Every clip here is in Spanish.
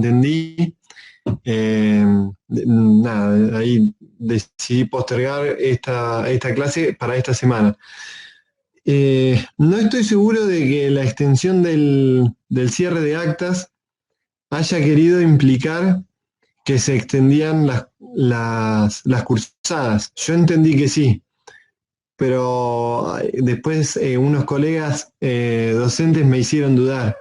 entendí. Nada, ahí decidí postergar esta clase para esta semana. No estoy seguro de que la extensión del cierre de actas haya querido implicar que se extendían las cursadas. Yo entendí que sí, pero después unos colegas docentes me hicieron dudar.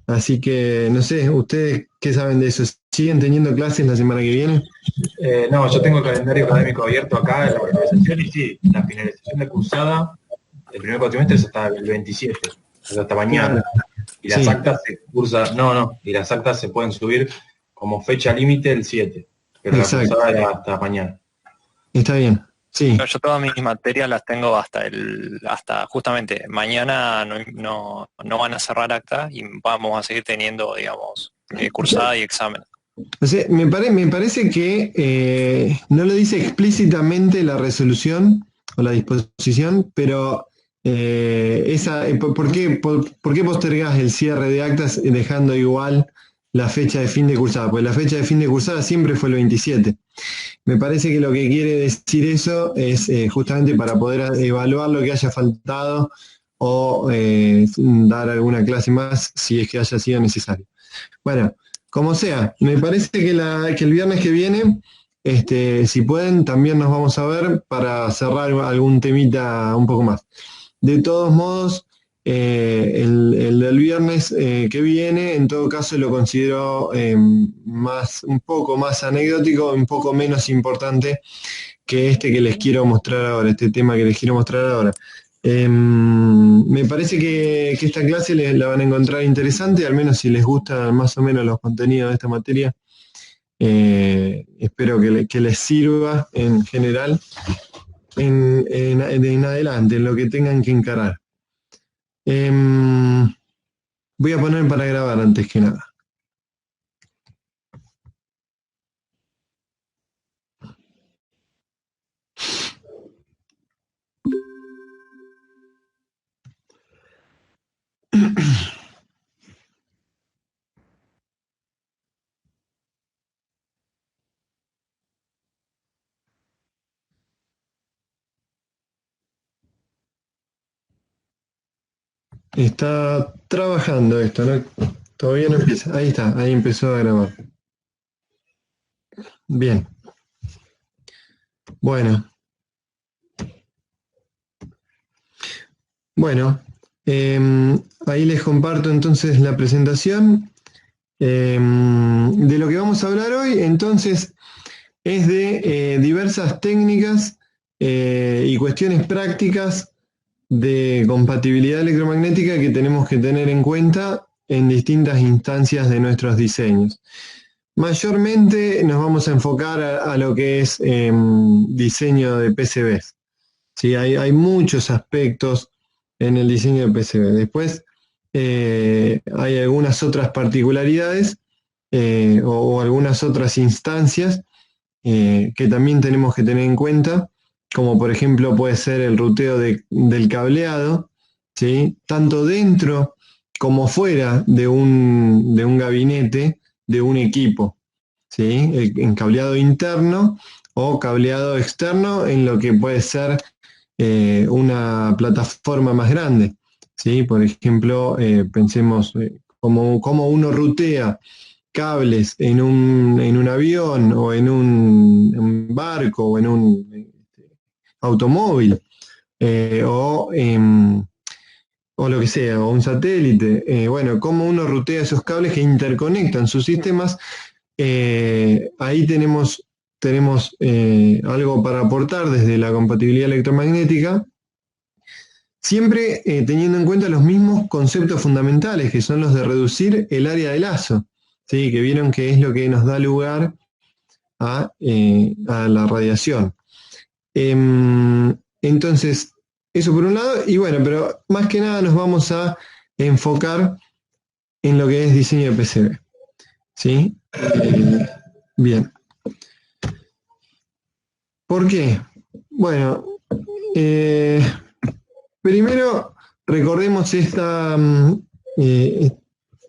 Así que, no sé, ¿ustedes qué saben de eso? ¿Siguen teniendo clases la semana que viene? No, yo tengo el calendario académico abierto acá en la organización y sí, la finalización de cursada del primer cuatrimestre es hasta el 27, es hasta Claro, mañana. Y las sí, actas se cursan, y las actas se pueden subir como fecha límite el 7, pero la exacto, cursada era hasta mañana. está bien, sí, No, yo todas mis materias las tengo hasta justamente mañana no van a cerrar acta y vamos a seguir teniendo, digamos, cursada y examen. o sea, me parece que no lo dice explícitamente la resolución o la disposición, pero ¿por qué postergás el cierre de actas dejando igual la fecha de fin de cursada? Pues la fecha de fin de cursada siempre fue el 27. Me parece que lo que quiere decir eso es justamente para poder evaluar lo que haya faltado o dar alguna clase más si es que haya sido necesario. Bueno, como sea, me parece que el viernes que viene, si pueden, también nos vamos a ver para cerrar algún temita un poco más. De todos modos, el del viernes que viene, en todo caso, lo considero un poco más anecdótico, un poco menos importante que este que les quiero mostrar ahora, este tema que les quiero mostrar ahora. Me parece que esta clase la van a encontrar interesante, al menos si les gustan más o menos los contenidos de esta materia. Espero que les sirva en general en adelante, en lo que tengan que encarar. Voy a poner para grabar antes que nada. Está trabajando esto, ¿no? Todavía no empieza. Ahí está, ahí empezó a grabar. Bien. Bueno. Bueno, ahí les comparto entonces la presentación. De lo que vamos a hablar hoy, entonces, es de diversas técnicas y cuestiones prácticas de compatibilidad electromagnética que tenemos que tener en cuenta en distintas instancias de nuestros diseños. Mayormente nos vamos a enfocar a lo que es diseño de PCBs. ¿Sí? Hay muchos aspectos en el diseño de PCB. Después hay algunas otras particularidades o algunas otras instancias que también tenemos que tener en cuenta, como por ejemplo puede ser el ruteo del cableado, ¿sí? Tanto dentro como fuera de un gabinete, de un equipo, ¿sí? En cableado interno o cableado externo en lo que puede ser una plataforma más grande, ¿sí? Por ejemplo, pensemos cómo uno rutea cables en un avión o en un barco o en un automóvil o lo que sea, o un satélite. Bueno, cómo uno rutea esos cables que interconectan sus sistemas. Ahí tenemos algo para aportar desde la compatibilidad electromagnética, siempre teniendo en cuenta los mismos conceptos fundamentales, que son los de reducir el área de lazo, ¿sí? Que vieron que es lo que nos da lugar a la radiación. Entonces, eso por un lado, y bueno, pero más que nada nos vamos a enfocar en lo que es diseño de PCB. ¿Sí? Bien. ¿Por qué? Bueno, primero recordemos esta...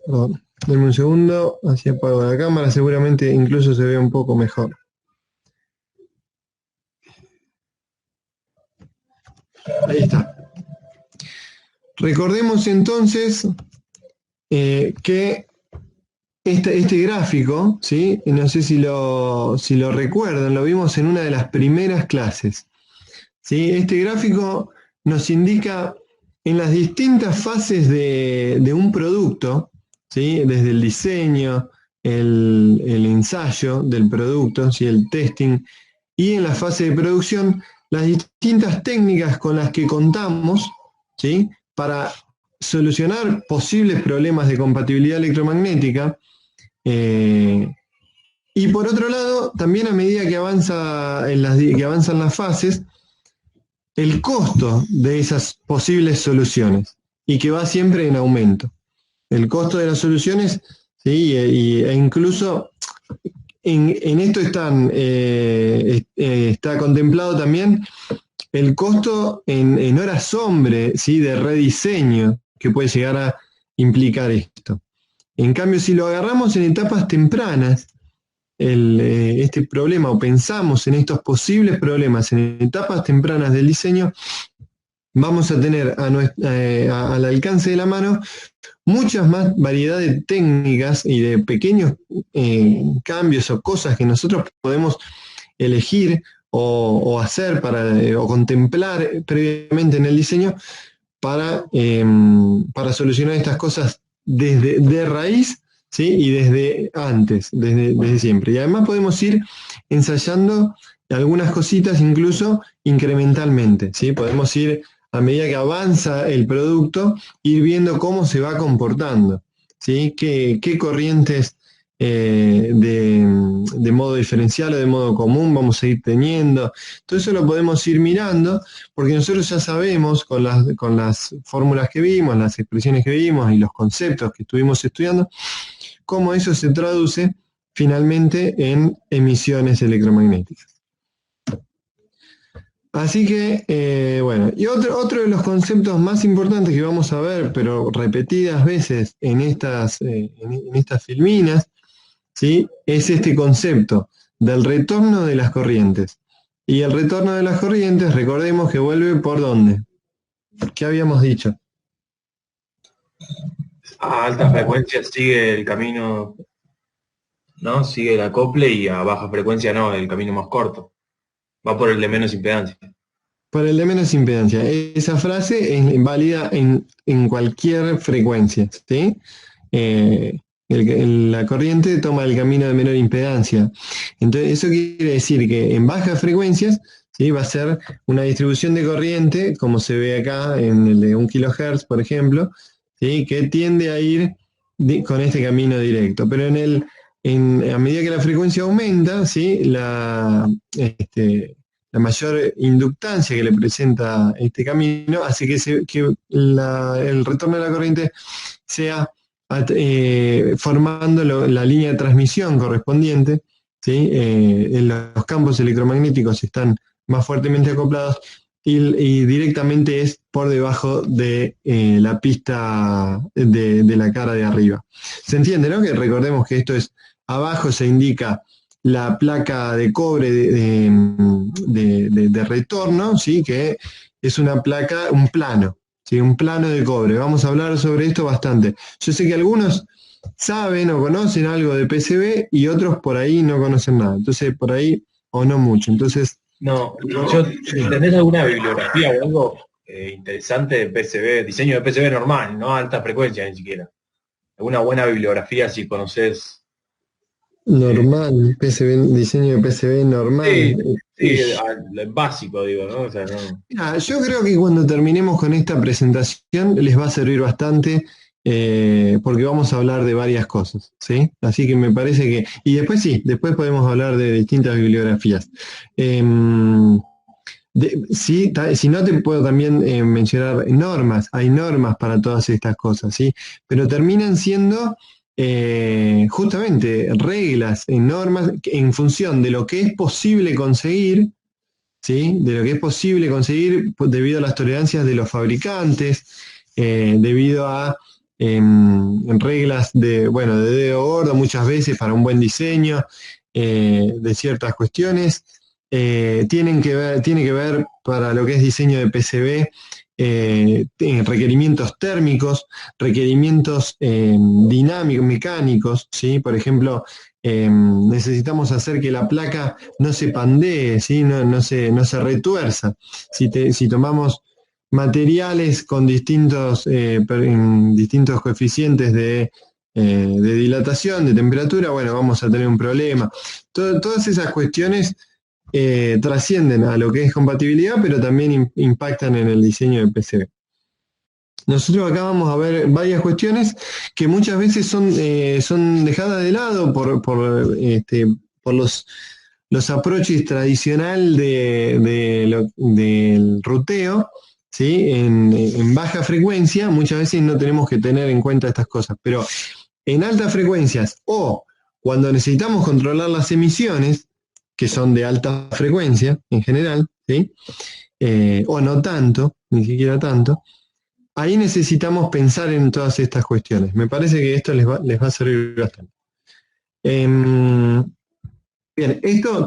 perdón, Denme un segundo, así apago la cámara, seguramente incluso se ve un poco mejor. Ahí está. Recordemos entonces que este gráfico, ¿sí? No sé si lo recuerdan, lo vimos en una de las primeras clases, ¿sí? Este gráfico nos indica en las distintas fases de un producto, ¿sí? Desde el diseño, el ensayo del producto, ¿sí? El testing, y en la fase de producción, las distintas técnicas con las que contamos, ¿sí? Para solucionar posibles problemas de compatibilidad electromagnética. Y por otro lado, también a medida que avanzan las fases, el costo de esas posibles soluciones, y que va siempre en aumento. El costo de las soluciones, ¿sí? E incluso en esto está contemplado también el costo en horas hombre, ¿sí? De rediseño que puede llegar a implicar esto. En cambio, si lo agarramos en etapas tempranas, este problema, o pensamos en estos posibles problemas en etapas tempranas del diseño, vamos a tener al alcance de la mano muchas más variedad de técnicas y de pequeños cambios o cosas que nosotros podemos elegir o hacer o contemplar previamente en el diseño para solucionar estas cosas de raíz, ¿sí? Y desde antes, desde siempre. Y además podemos ir ensayando algunas cositas incluso incrementalmente, ¿sí? Podemos ir, a medida que avanza el producto, ir viendo cómo se va comportando, ¿sí? ¿Qué corrientes de modo diferencial o de modo común vamos a ir teniendo? Todo eso lo podemos ir mirando, porque nosotros ya sabemos con las fórmulas que vimos, las expresiones que vimos y los conceptos que estuvimos estudiando, cómo eso se traduce finalmente en emisiones electromagnéticas. Así que, bueno, y otro de los conceptos más importantes que vamos a ver, pero repetidas veces en estas filminas, ¿sí? Es este concepto del retorno de las corrientes. Y el retorno de las corrientes, recordemos que vuelve ¿por dónde? ¿Qué habíamos dicho? A alta frecuencia sigue el camino, ¿no? Sigue el acople, y a baja frecuencia no, el camino más corto. Va por el de menos impedancia. Por el de menos impedancia. Esa frase es válida en cualquier frecuencia, ¿sí? La corriente toma el camino de menor impedancia. Entonces, eso quiere decir que en bajas frecuencias, ¿sí? Va a ser una distribución de corriente, como se ve acá en el de 1 kHz, por ejemplo, ¿sí? Que tiende a ir con este camino directo. Pero a medida que la frecuencia aumenta, ¿sí? La mayor inductancia que le presenta este camino hace que el retorno de la corriente sea formando la línea de transmisión correspondiente, ¿sí? En los campos electromagnéticos están más fuertemente acoplados y directamente es por debajo de la pista de la cara de arriba. ¿Se entiende, no? Que recordemos que esto es, abajo se indica la placa de cobre de retorno, ¿sí? Que es una placa, un plano, ¿sí? Un plano de cobre. Vamos a hablar sobre esto bastante. Yo sé que algunos saben o conocen algo de PCB y otros por ahí no conocen nada. Entonces, por ahí, o no mucho. Entonces, ¿tenés alguna bibliografía o algo interesante de PCB, diseño de PCB normal, no alta frecuencia ni siquiera? ¿Alguna buena bibliografía si conocés? Normal, PCB, diseño de PCB normal. Sí, básico, digo, ¿no? O sea, no. Mira, yo creo que cuando terminemos con esta presentación les va a servir bastante, porque vamos a hablar de varias cosas, ¿sí? Así que me parece que... Y después sí, después podemos hablar de distintas bibliografías. Si no, te puedo también mencionar normas. Hay normas para todas estas cosas, ¿sí? Pero terminan siendo justamente reglas y normas en función de lo que es posible conseguir, ¿sí? De lo que es posible conseguir debido a las tolerancias de los fabricantes, debido a en reglas de dedo gordo muchas veces para un buen diseño de ciertas cuestiones. Tiene que ver para lo que es diseño de PCB, requerimientos térmicos, requerimientos dinámicos, mecánicos, ¿sí? Por ejemplo, necesitamos hacer que la placa no se pandee, ¿sí? No se retuerza. Si tomamos materiales con distintos coeficientes de dilatación, de temperatura, bueno, vamos a tener un problema. Todas esas cuestiones trascienden a lo que es compatibilidad, pero también impactan en el diseño de PCB. Nosotros acá vamos a ver varias cuestiones que muchas veces son dejadas de lado por los approaches tradicional del ruteo, ¿sí? En baja frecuencia muchas veces no tenemos que tener en cuenta estas cosas, pero en altas frecuencias o cuando necesitamos controlar las emisiones, que son de alta frecuencia en general, ¿sí? O no tanto, ni siquiera tanto, ahí necesitamos pensar en todas estas cuestiones. Me parece que esto les va a servir bastante. Bien,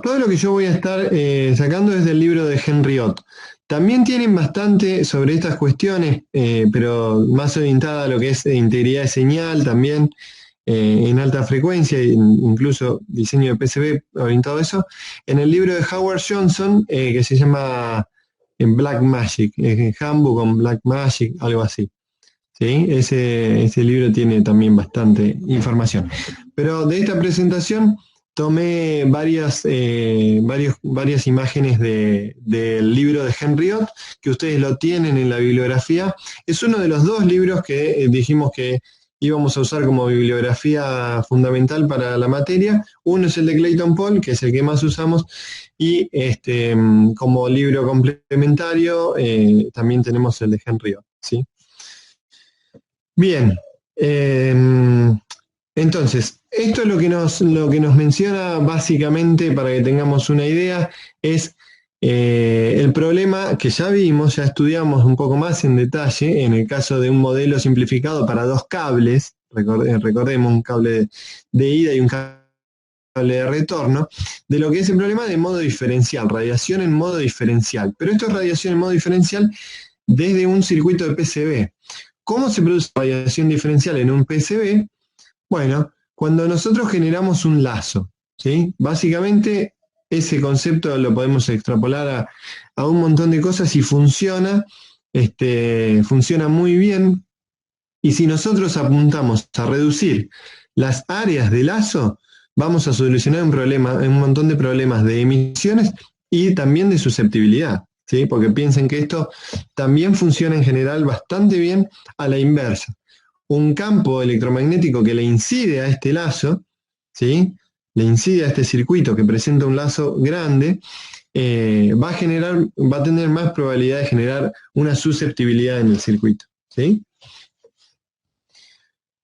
todo lo que yo voy a estar sacando es del libro de Henry Ott. También tienen bastante sobre estas cuestiones, pero más orientada a lo que es integridad de señal también, en alta frecuencia, incluso diseño de PCB orientado a eso, en el libro de Howard Johnson, que se llama Black Magic, Handbook on Black Magic, algo así. ¿Sí? Ese libro tiene también bastante información. Pero de esta presentación tomé varias imágenes del libro de Henry Ott, que ustedes lo tienen en la bibliografía. Es uno de los dos libros que dijimos que íbamos a usar como bibliografía fundamental para la materia. Uno es el de Clayton Paul, que es el que más usamos, y como libro complementario también tenemos el de Henry Ott, ¿sí? Bien, entonces, esto es lo que nos menciona básicamente, para que tengamos una idea, es el problema que ya vimos, ya estudiamos un poco más en detalle, en el caso de un modelo simplificado para dos cables, recordemos un cable de ida y un cable de retorno, de lo que es el problema de modo diferencial, radiación en modo diferencial. Pero esto es radiación en modo diferencial desde un circuito de PCB. ¿Cómo se produce radiación diferencial en un PCB? Bueno, cuando nosotros generamos un lazo, ¿sí? Básicamente ese concepto lo podemos extrapolar a un montón de cosas y funciona muy bien. Y si nosotros apuntamos a reducir las áreas de lazo, vamos a solucionar un montón de problemas de emisiones y también de susceptibilidad, ¿sí? Porque piensen que esto también funciona en general bastante bien a la inversa. Un campo electromagnético que le incide a este lazo, ¿sí? Le incide a este circuito que presenta un lazo grande, va a tener más probabilidad de generar una susceptibilidad en el circuito, ¿sí?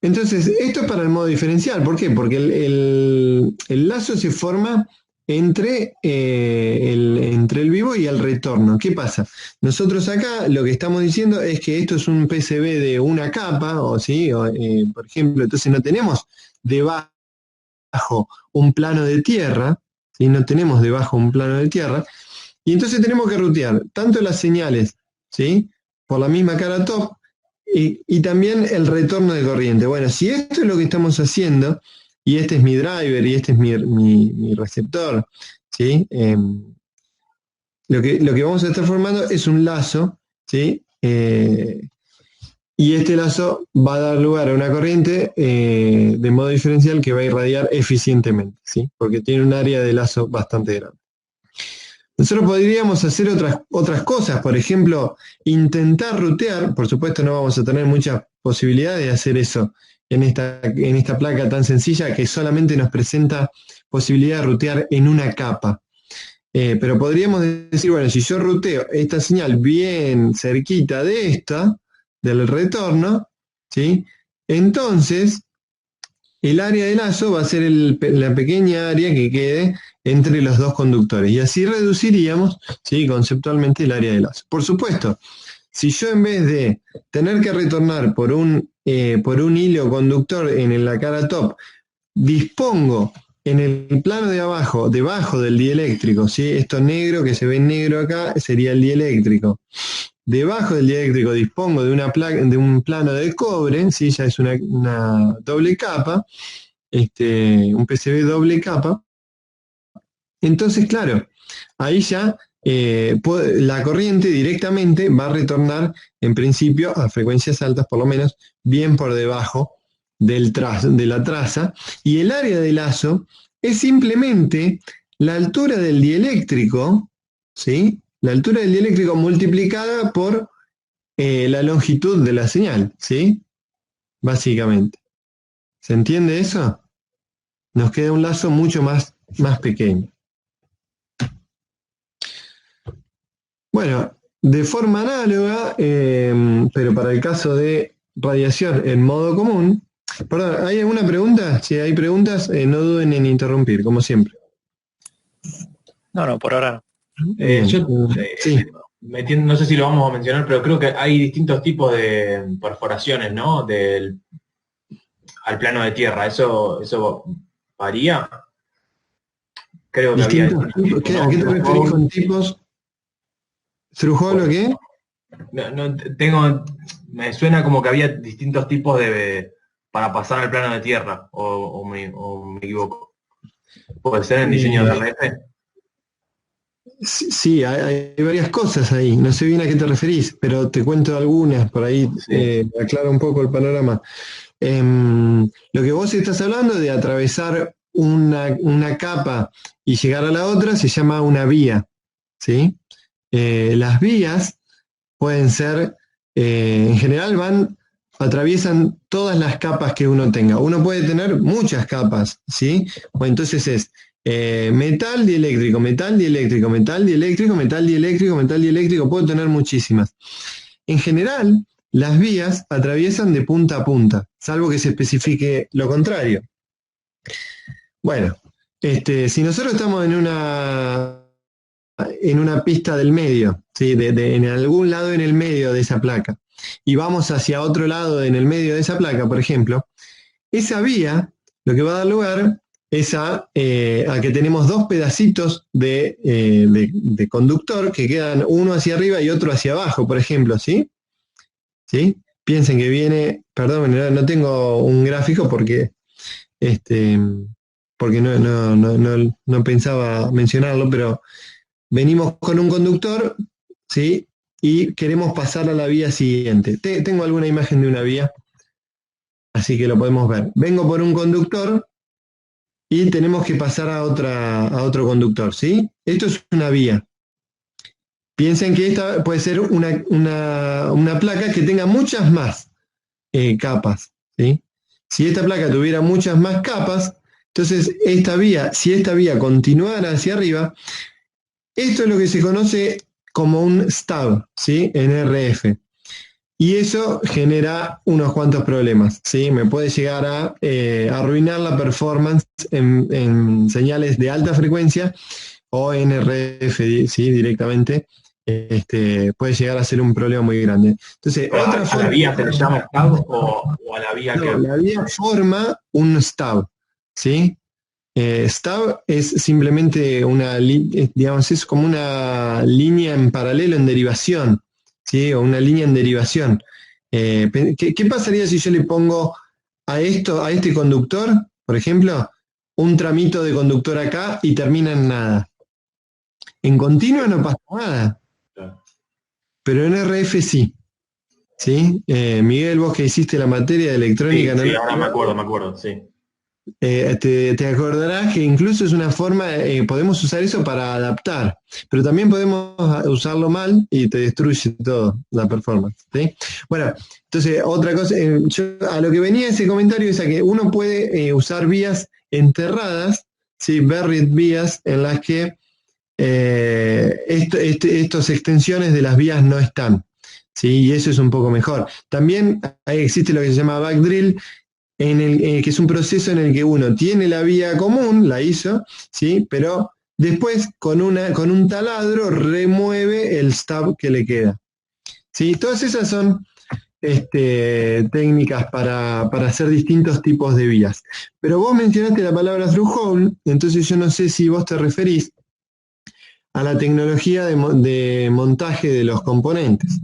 Entonces, esto es para el modo diferencial. ¿Por qué? Porque el lazo se forma entre el vivo y el retorno. ¿Qué pasa? Nosotros acá lo que estamos diciendo es que esto es un PCB de una capa, por ejemplo, entonces no tenemos debajo un plano de tierra, ¿sí? No tenemos debajo un plano de tierra, y entonces tenemos que rutear tanto las señales, ¿sí? Por la misma cara top, y también el retorno de corriente. Bueno, si esto es lo que estamos haciendo, y este es mi driver y este es mi receptor, ¿sí? Lo que vamos a estar formando es un lazo, ¿sí? Y este lazo va a dar lugar a una corriente de modo diferencial que va a irradiar eficientemente, ¿sí? Porque tiene un área de lazo bastante grande. Nosotros podríamos hacer otras cosas, por ejemplo, intentar rutear. Por supuesto no vamos a tener muchas posibilidades de hacer eso en esta placa tan sencilla que solamente nos presenta posibilidad de rutear en una capa. Pero podríamos decir, bueno, si yo ruteo esta señal bien cerquita de esta, del retorno, ¿sí? Entonces el área de lazo va a ser la pequeña área que quede entre los dos conductores, y así reduciríamos, ¿sí? Conceptualmente el área de lazo. Por supuesto, si yo en vez de tener que retornar por un hilo conductor en la cara top, dispongo en el plano de abajo, debajo del dieléctrico, ¿sí? Esto negro que se ve negro acá sería el dieléctrico. Debajo del dieléctrico dispongo de un plano de cobre, ¿sí? Ya es una doble capa, un PCB doble capa. Entonces, claro, ahí ya la corriente directamente va a retornar, en principio, a frecuencias altas, por lo menos, bien por debajo de la traza, y el área de lazo es simplemente la altura del dieléctrico, ¿sí? La altura del dieléctrico multiplicada por la longitud de la señal, ¿sí? Básicamente. ¿Se entiende eso? Nos queda un lazo mucho más pequeño. Bueno, de forma análoga, pero para el caso de radiación en modo común. Perdón, ¿hay alguna pregunta? Si hay preguntas, no duden en interrumpir, como siempre. No, por ahora no. Sí. No sé si lo vamos a mencionar, pero creo que hay distintos tipos de perforaciones, ¿no? Al plano de tierra. ¿Eso varía? Creo que había Distintos tipos, ¿no? ¿A qué te referís con tipos? ¿Through-hole o qué? Me suena como que había distintos tipos para pasar al plano de tierra, o me equivoco. ¿Puede ser en diseño de RF? Sí, hay varias cosas ahí. No sé bien a qué te referís, pero te cuento algunas, por ahí aclaro un poco el panorama. Lo que vos estás hablando de atravesar una capa y llegar a la otra se llama una vía, ¿sí? Las vías pueden ser, en general atraviesan todas las capas que uno tenga. Uno puede tener muchas capas, ¿sí? O entonces es metal dieléctrico, metal dieléctrico, metal dieléctrico, metal dieléctrico, metal dieléctrico, puedo tener muchísimas. En general, las vías atraviesan de punta a punta, salvo que se especifique lo contrario. Bueno, si nosotros estamos en una pista del medio, ¿sí? En algún lado en el medio de esa placa, y vamos hacia otro lado en el medio de esa placa, por ejemplo, esa vía lo que va a dar lugar es a que tenemos dos pedacitos de conductor que quedan uno hacia arriba y otro hacia abajo, por ejemplo, ¿sí? ¿Sí? Piensen que viene, perdón, no tengo un gráfico porque no pensaba mencionarlo, pero venimos con un conductor, ¿sí? Y queremos pasar a la vía siguiente. Tengo alguna imagen de una vía, así que lo podemos ver. Vengo por un conductor y tenemos que pasar a otro conductor, ¿sí? Esto es una vía. Piensen que esta puede ser una placa que tenga muchas más capas, ¿sí? Si esta placa tuviera muchas más capas, entonces si esta vía continuara hacia arriba, esto es lo que se conoce como un stub, ¿sí? En RF. Y eso genera unos cuantos problemas, ¿sí? Me puede llegar a arruinar la performance en señales de alta frecuencia o en RF, ¿sí? Directamente. Puede llegar a ser un problema muy grande. Entonces, ¿A la vía se le llama stub o a la vía que...? La vía forma un stub, ¿sí? Stub es simplemente es como una línea en paralelo en derivación, ¿sí? O una línea en derivación. ¿Qué pasaría si yo le pongo a este conductor, por ejemplo, un tramito de conductor acá y termina en nada? En continuo no pasa nada, pero en RF sí. ¿Sí? Miguel, vos que hiciste la materia de electrónica... Sí, ahora me acuerdo, sí. Te acordarás que incluso es una forma, podemos usar eso para adaptar, pero también podemos usarlo mal y te destruye todo la performance, ¿sí? Bueno, entonces otra cosa, a lo que venía ese comentario es a que uno puede usar vías enterradas, ¿sí? Buried vías en las que estas extensiones de las vías no están, ¿sí? Y eso es un poco mejor. También existe lo que se llama backdrill, que es un proceso en el que uno tiene la vía común, la hizo, ¿sí? Pero después con un taladro remueve el stub que le queda. ¿sí? Todas esas son técnicas para hacer distintos tipos de vías. Pero vos mencionaste la palabra through-hole, entonces yo no sé si vos te referís a la tecnología de montaje de los componentes.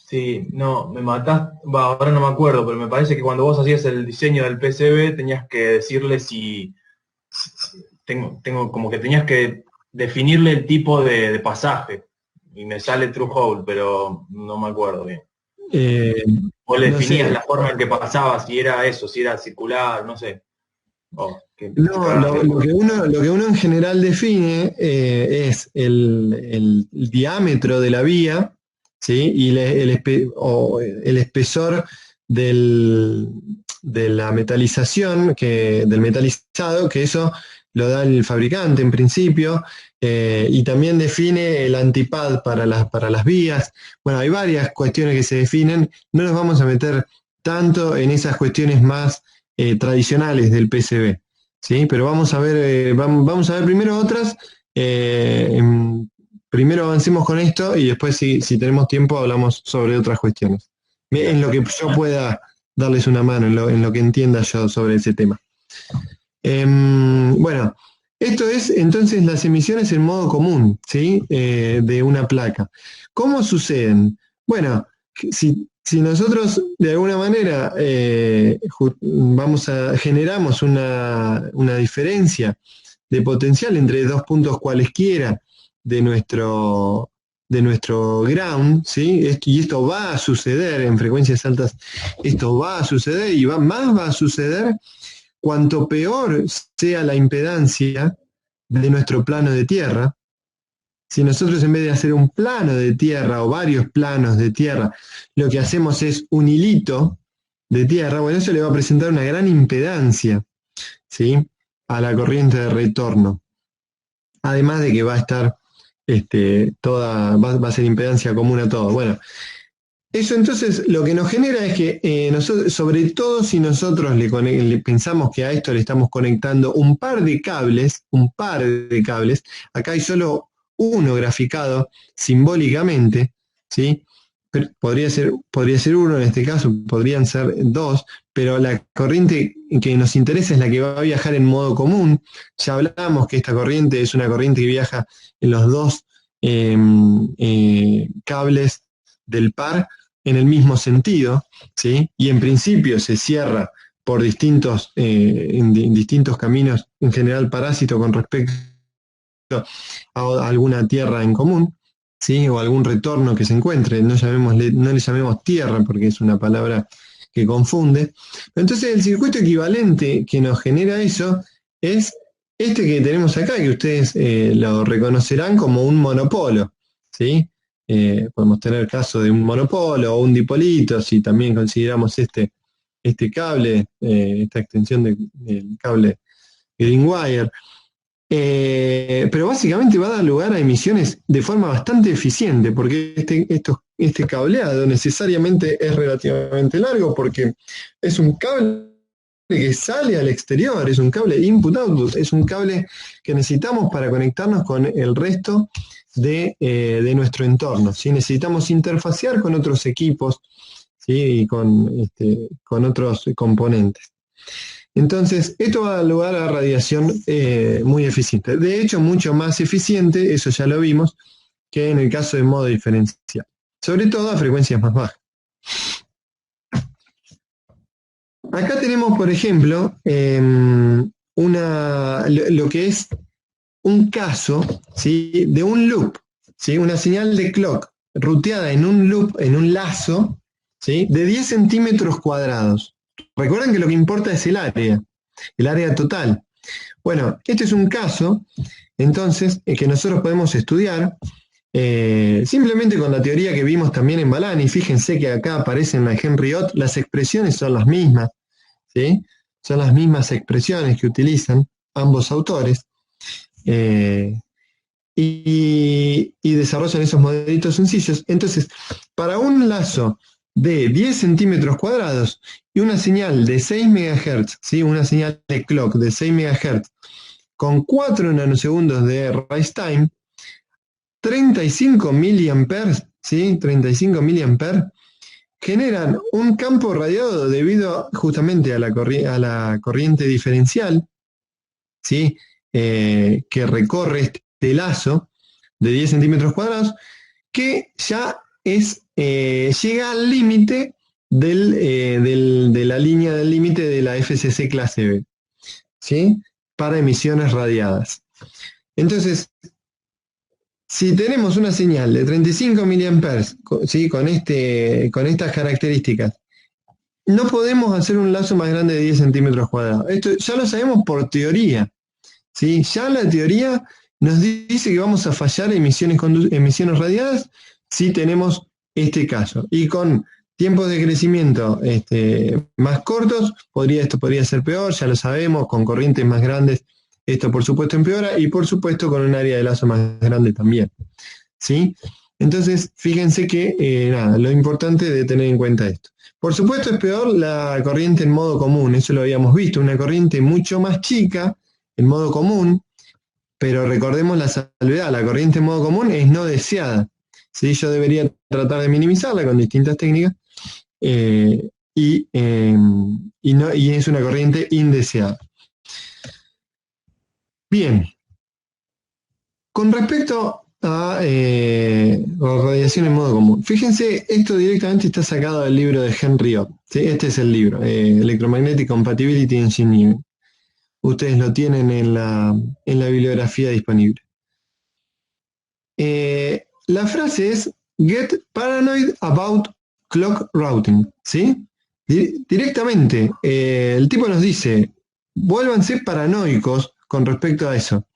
Sí, no, me mataste, ahora no me acuerdo, pero me parece que cuando vos hacías el diseño del PCB tenías que decirle tengo como que tenías que definirle el tipo de pasaje. Y me sale through hole, pero no me acuerdo bien. Eh, O le no definías sé, la forma en que pasaba, si era eso, si era circular, no sé. Oh, qué no, cagaste. lo que uno en general define es el diámetro de la vía, ¿sí? Y el espesor de la metalización, del metalizado, que eso lo da el fabricante en principio, y también define el antipad para las vías. Bueno, hay varias cuestiones que se definen, no nos vamos a meter tanto en esas cuestiones más tradicionales del PCB. Sí, pero vamos a ver, vamos a ver primero otras. Primero avancemos con esto y después, si tenemos tiempo, hablamos sobre otras cuestiones. En lo que yo pueda darles una mano, en lo que entienda yo sobre ese tema. Bueno, esto es entonces las emisiones en modo común, ¿sí? De una placa. ¿Cómo suceden? Bueno, si nosotros de alguna manera generamos una diferencia de potencial entre dos puntos cualesquiera de nuestro ground, ¿sí? Y esto va a suceder en frecuencias altas, esto va a suceder y más va a suceder cuanto peor sea la impedancia de nuestro plano de tierra. Si nosotros en vez de hacer un plano de tierra o varios planos de tierra, lo que hacemos es un hilito de tierra, bueno, eso le va a presentar una gran impedancia, ¿sí? A la corriente de retorno. Además de que va a estar va a ser impedancia común a todo. Bueno, eso entonces lo que nos genera es que nosotros, sobre todo si nosotros le pensamos que a esto le estamos conectando un par de cables, acá hay solo uno graficado simbólicamente, ¿sí? Pero podría ser uno en este caso, podrían ser dos, pero la corriente que nos interesa es la que va a viajar en modo común. Ya hablamos que esta corriente es una corriente que viaja en los dos cables del par en el mismo sentido, ¿sí? Y en principio se cierra por en distintos caminos, en general parásito con respecto a alguna tierra en común, ¿sí? O algún retorno que se encuentre, no le llamemos tierra porque es una palabra que confunde. Entonces el circuito equivalente que nos genera eso es este que tenemos acá, que ustedes lo reconocerán como un monopolo, ¿sí? Podemos tener caso de un monopolo o un dipolito, si también consideramos este cable, esta extensión del cable Greenwire. Pero básicamente va a dar lugar a emisiones de forma bastante eficiente, porque este cableado necesariamente es relativamente largo, porque es un cable que sale al exterior, es un cable input-output, es un cable que necesitamos para conectarnos con el resto de nuestro entorno. ¿Sí? Necesitamos interfacear con otros equipos, ¿sí? Y con otros componentes. Entonces, esto va a dar lugar a radiación muy eficiente. De hecho, mucho más eficiente, eso ya lo vimos, que en el caso de modo diferencial. Sobre todo a frecuencias más bajas. Acá tenemos, por ejemplo, lo que es un caso, ¿sí? De un loop, ¿sí? Una señal de clock ruteada en un loop, en un lazo, ¿sí? De 10 centímetros cuadrados. Recuerden que lo que importa es el área total. Bueno, este es un caso, entonces, que nosotros podemos estudiar simplemente con la teoría que vimos también en Balani. Fíjense que acá aparece en la Henry Ott, las expresiones son las mismas, ¿sí? Son las mismas expresiones que utilizan ambos autores. Y desarrollan esos modelitos sencillos. Entonces, para un lazo de 10 centímetros cuadrados y una señal de 6 MHz, ¿sí? Una señal de clock de 6 MHz con 4 nanosegundos de rise time, 35 miliamperes ¿sí? 35 miliamperes, generan un campo radiado debido justamente a la corriente diferencial, ¿sí? Que recorre este lazo de 10 centímetros cuadrados, que ya llega al límite de la línea del límite de la FCC clase B, ¿sí? Para emisiones radiadas. Entonces, si tenemos una señal de 35 miliamperes, ¿sí? con estas características, no podemos hacer un lazo más grande de 10 centímetros cuadrados. Esto ya lo sabemos por teoría, ¿sí? Ya la teoría nos dice que vamos a fallar emisiones radiadas si tenemos este caso. Y con tiempos de crecimiento más cortos, esto podría ser peor, ya lo sabemos, con corrientes más grandes, esto por supuesto empeora, y por supuesto con un área de lazo más grande también, ¿sí? Entonces, fíjense que, lo importante de tener en cuenta esto. Por supuesto es peor la corriente en modo común, eso lo habíamos visto, una corriente mucho más chica en modo común, pero recordemos la salvedad, la corriente en modo común es no deseada, ¿sí? Yo debería tratar de minimizarla con distintas técnicas, y es una corriente indeseada. Bien, con respecto a radiación en modo común, fíjense, esto directamente está sacado del libro de Henry Ott, ¿sí? Este es el libro, Electromagnetic Compatibility Engineering. Ustedes lo tienen en la bibliografía disponible. La frase es "Get paranoid about clock routing", ¿sí? Directamente, el tipo nos dice, vuélvanse paranoicos con respecto a eso.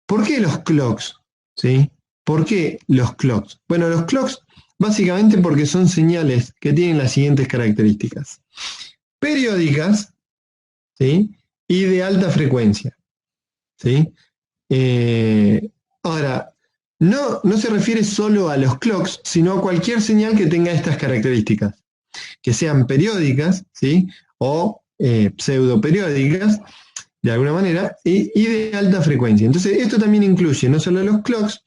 ¿Por qué los clocks? ¿Sí? ¿Por qué los clocks? Bueno, los clocks básicamente porque son señales que tienen las siguientes características: periódicas, ¿sí? Y de alta frecuencia, ¿sí? Ahora, no se refiere solo a los clocks, sino a cualquier señal que tenga estas características, que sean periódicas, ¿sí? O pseudoperiódicas, de alguna manera, y de alta frecuencia. Entonces, esto también incluye no solo los clocks,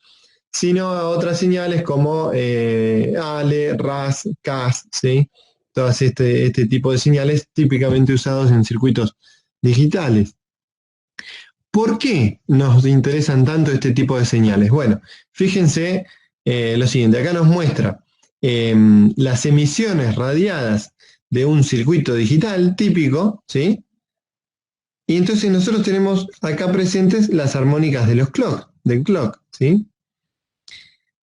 sino a otras señales como ALE, RAS, CAS, ¿sí? Todas este tipo de señales típicamente usados en circuitos digitales. ¿Por qué nos interesan tanto este tipo de señales? Bueno, fíjense lo siguiente, acá nos muestra las emisiones radiadas de un circuito digital típico, ¿sí? Y entonces nosotros tenemos acá presentes las armónicas del clock, ¿sí?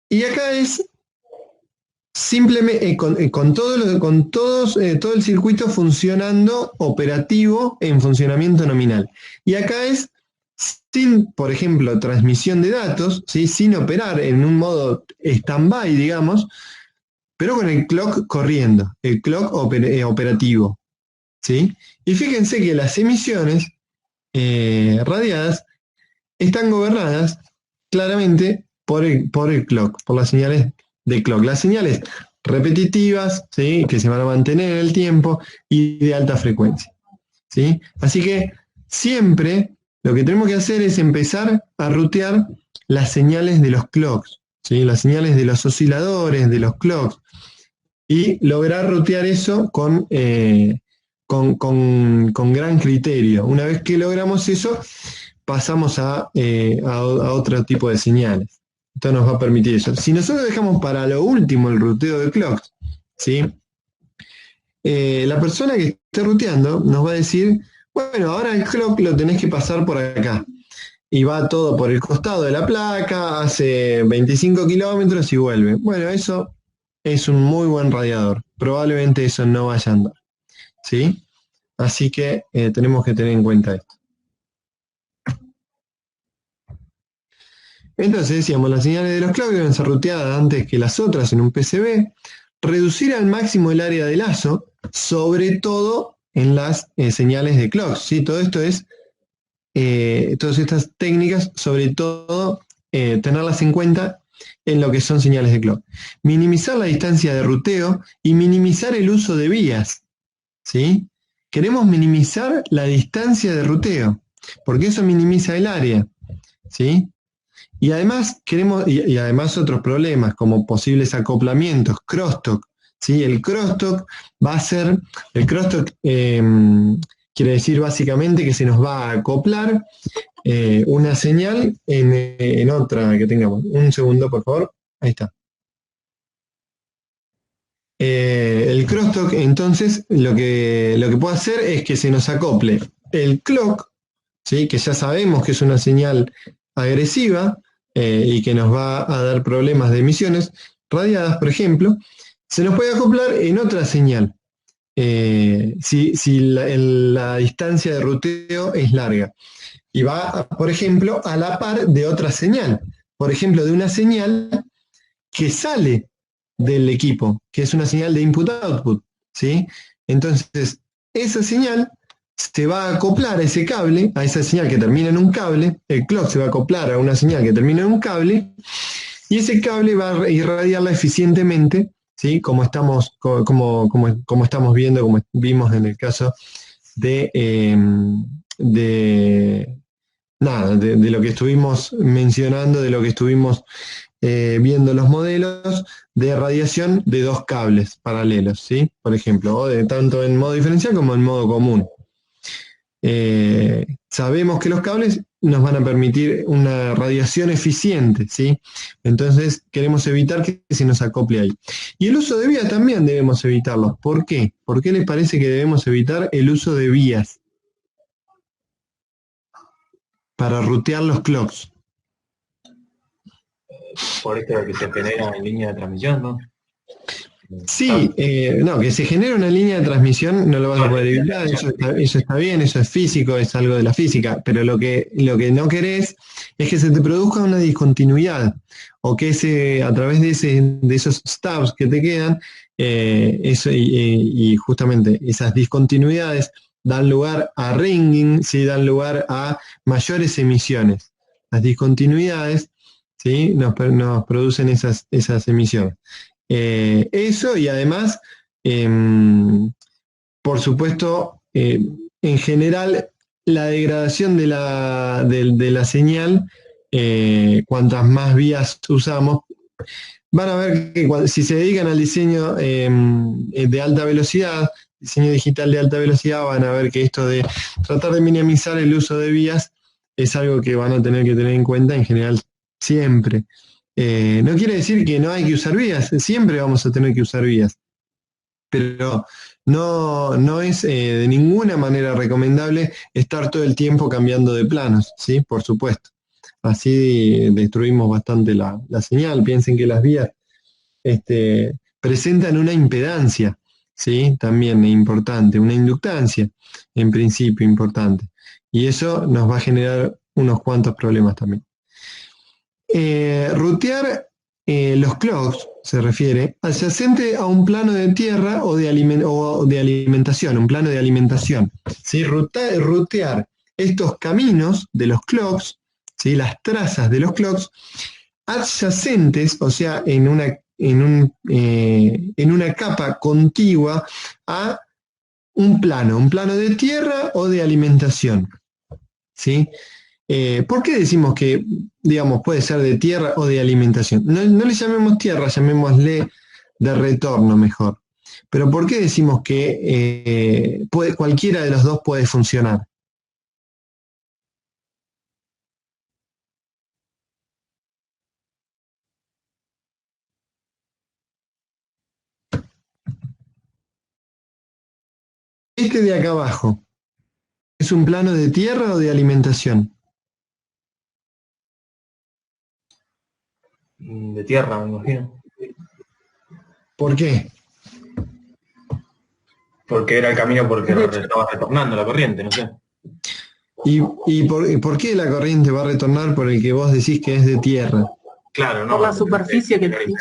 Y acá es simplemente todo el circuito funcionando operativo en funcionamiento nominal. Y acá es sin, por ejemplo, transmisión de datos, ¿sí? Sin operar en un modo stand-by, digamos, pero con el clock corriendo, el clock operativo, ¿sí? Y fíjense que las emisiones radiadas están gobernadas claramente por el clock, por las señales de clock. Las señales repetitivas, ¿sí? Que se van a mantener en el tiempo y de alta frecuencia, ¿sí? Así que siempre lo que tenemos que hacer es empezar a rutear las señales de los clocks, ¿sí? Las señales de los osciladores, de los clocks, y lograr rutear eso con gran criterio. Una vez que logramos eso, pasamos a otro tipo de señales. Esto nos va a permitir eso. Si nosotros dejamos para lo último el ruteo de clocks, ¿sí? La persona que esté ruteando nos va a decir, bueno, ahora el clock lo tenés que pasar por acá. Y va todo por el costado de la placa, hace 25 kilómetros y vuelve. Bueno, eso es un muy buen radiador. Probablemente eso no vaya a andar, ¿sí? Así que tenemos que tener en cuenta esto. Entonces decíamos, las señales de los clocks deben ser ruteadas antes que las otras en un PCB, reducir al máximo el área de lazo, sobre todo en las señales de clocks, ¿sí? Todo esto es, todas estas técnicas, sobre todo, tenerlas en cuenta en lo que son señales de clock. Minimizar la distancia de ruteo y minimizar el uso de vías, ¿sí? Queremos minimizar la distancia de ruteo, porque eso minimiza el área, ¿sí? Y además y además otros problemas como posibles acoplamientos, crosstalk, ¿sí? El crosstalk va a ser, el crosstalk quiere decir básicamente que se nos va a acoplar una señal en otra que tengamos. Un segundo, por favor. Ahí está. El crosstalk, entonces, lo que puede hacer es que se nos acople el clock, ¿sí? Que ya sabemos que es una señal agresiva y que nos va a dar problemas de emisiones radiadas, por ejemplo, se nos puede acoplar en otra señal, si la distancia de ruteo es larga. Y va, por ejemplo, a la par de otra señal. Por ejemplo, de una señal que sale del equipo, que es una señal de input-output, ¿sí? Entonces, esa señal se va a acoplar a ese cable, a esa señal que termina en un cable, el clock se va a acoplar a una señal que termina en un cable, y ese cable va a irradiarla eficientemente, ¿sí? Como estamos viendo, como vimos en el caso de nada, de lo que estuvimos mencionando, de lo que estuvimos viendo los modelos de radiación de dos cables paralelos, ¿sí? Por ejemplo, o tanto en modo diferencial como en modo común. Sabemos que los cables nos van a permitir una radiación eficiente, ¿sí? Entonces queremos evitar que se nos acople ahí. Y el uso de vías también debemos evitarlo. ¿Por qué? ¿Por qué les parece que debemos evitar el uso de vías para rutear los clocks? Por esto que se genera en línea de transmisión, ¿no? Sí, no, que se genere una línea de transmisión no lo vas a poder evitar, eso está bien, eso es físico, es algo de la física, pero lo que no querés es que se te produzca una discontinuidad, o que a través de esos stubs que te quedan, y justamente esas discontinuidades dan lugar a ringing, ¿sí? Dan lugar a mayores emisiones. Las discontinuidades, ¿sí? nos producen esas emisiones. Eso y además, por supuesto, en general, la degradación de la señal, cuantas más vías usamos, van a ver que si se dedican al diseño de alta velocidad, diseño digital de alta velocidad, van a ver que esto de tratar de minimizar el uso de vías es algo que van a tener que tener en cuenta en general siempre. No quiere decir que no hay que usar vías, siempre vamos a tener que usar vías, pero no es de ninguna manera recomendable estar todo el tiempo cambiando de planos, ¿sí? Por supuesto. Así destruimos bastante la señal. Piensen que las vías presentan una impedancia, ¿sí? También importante, una inductancia, en principio importante. Y eso nos va a generar unos cuantos problemas también. Rutear los clocks se refiere adyacente a un plano de tierra o de alimentación, un plano de alimentación. ¿Sí? Rutear estos caminos de los clocks, ¿sí? Las trazas de los clocks, adyacentes, o sea, en una capa contigua a un plano de tierra o de alimentación. ¿Sí? ¿Por qué decimos que, digamos, puede ser de tierra o de alimentación? No le llamemos tierra, llamémosle de retorno mejor. Pero ¿por qué decimos que cualquiera de los dos puede funcionar? Este de acá abajo, ¿es un plano de tierra o de alimentación? De tierra, me imagino. ¿Por qué? Porque era el camino porque estaba retornando la corriente, no sé. ¿Y por qué la corriente va a retornar por el que vos decís que es de tierra? Claro, no. Por la superficie que tiene.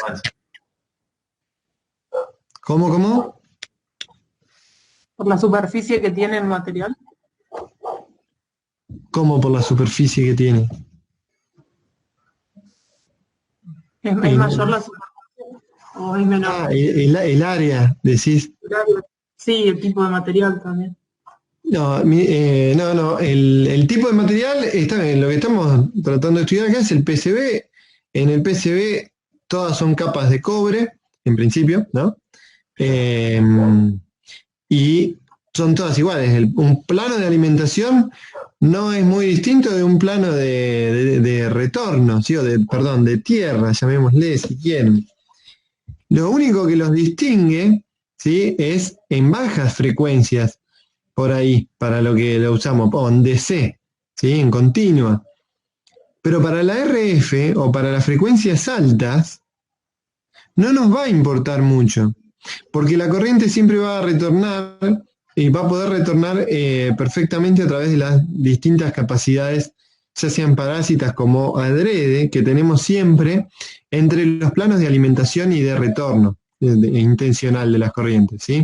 ¿Cómo? Por la superficie que tiene el material. ¿Cómo por la superficie que tiene? ¿Es mayor la superficie o es menor? El área, decís. Sí, el tipo de material también. el tipo de material está bien. Lo que estamos tratando de estudiar acá es el PCB. En el PCB todas son capas de cobre, en principio, ¿no? Eh, y son todas iguales. Un plano de alimentación no es muy distinto de un plano de retorno, ¿sí? Perdón, de tierra, llamémosle si quieren. Lo único que los distingue, ¿sí? Es en bajas frecuencias por ahí, para lo que lo usamos, o en DC, ¿sí? En continua. Pero para la RF o para las frecuencias altas, no nos va a importar mucho, porque la corriente siempre va a retornar y va a poder retornar perfectamente a través de las distintas capacidades, ya sean parásitas como adrede, que tenemos siempre entre los planos de alimentación y de retorno intencional de las corrientes, ¿sí?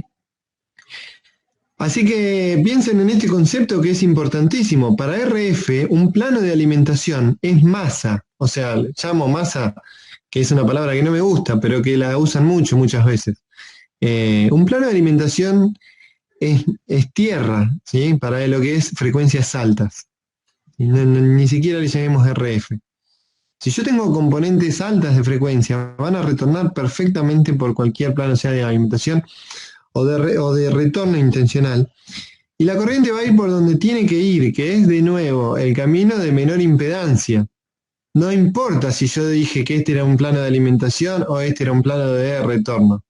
Así que piensen en este concepto que es importantísimo. Para RF, un plano de alimentación es masa, o sea, llamo masa, que es una palabra que no me gusta, pero que la usan muchas veces. Un plano de alimentación es tierra, ¿sí? Para lo que es frecuencias altas. Ni siquiera le llamemos RF. Si yo tengo componentes altas de frecuencia, van a retornar perfectamente por cualquier plano, sea de alimentación o de retorno intencional. Y la corriente va a ir por donde tiene que ir, que es de nuevo el camino de menor impedancia. No importa si yo dije que este era un plano de alimentación o este era un plano de retorno.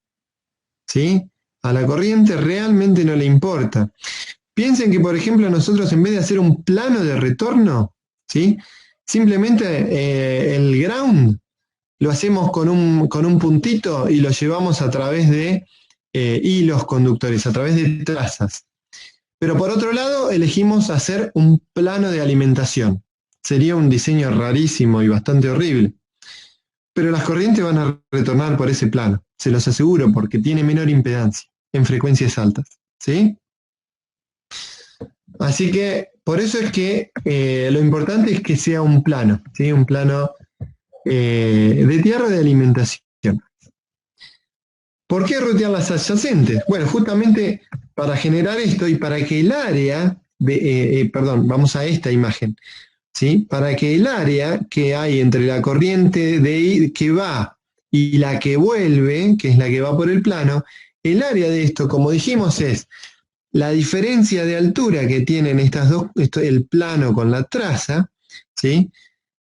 ¿Sí? A la corriente realmente no le importa. Piensen que, por ejemplo, nosotros en vez de hacer un plano de retorno, ¿sí? Simplemente el ground lo hacemos con un puntito y lo llevamos a través de hilos conductores, a través de trazas. Pero por otro lado, elegimos hacer un plano de alimentación. Sería un diseño rarísimo y bastante horrible. Pero las corrientes van a retornar por ese plano, se los aseguro, porque tiene menor impedancia en frecuencias altas. ¿Sí? Así que por eso es que lo importante es que sea un plano, ¿sí? Un plano de tierra de alimentación. ¿Por qué rutear las adyacentes? Bueno, justamente para generar esto y para que el área, vamos a esta imagen, ¿sí? Para que el área que hay entre la corriente que va y la que vuelve, que es la que va por el plano, el área de esto, como dijimos, es la diferencia de altura que tienen estas dos, el plano con la traza, ¿sí?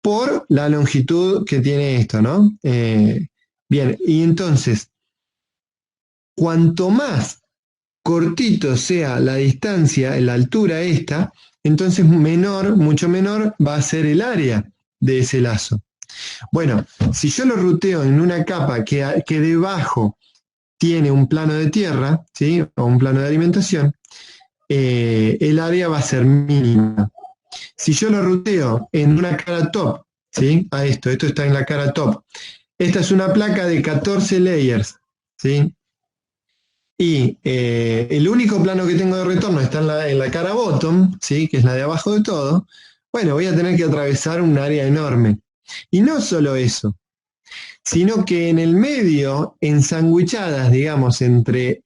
Por la longitud que tiene esto, ¿no? Bien, y entonces, cuanto más cortito sea la distancia, la altura esta, entonces mucho menor va a ser el área de ese lazo. Bueno, si yo lo ruteo en una capa que debajo tiene un plano de tierra, ¿sí? O un plano de alimentación, el área va a ser mínima. Si yo lo ruteo en una cara top, ¿sí? A esto está en la cara top. Esta es una placa de 14 layers, ¿sí? Y el único plano que tengo de retorno está en la cara bottom, ¿sí? Que es la de abajo de todo. Bueno, voy a tener que atravesar un área enorme. Y no solo eso, sino que en el medio, ensanguichadas, digamos, entre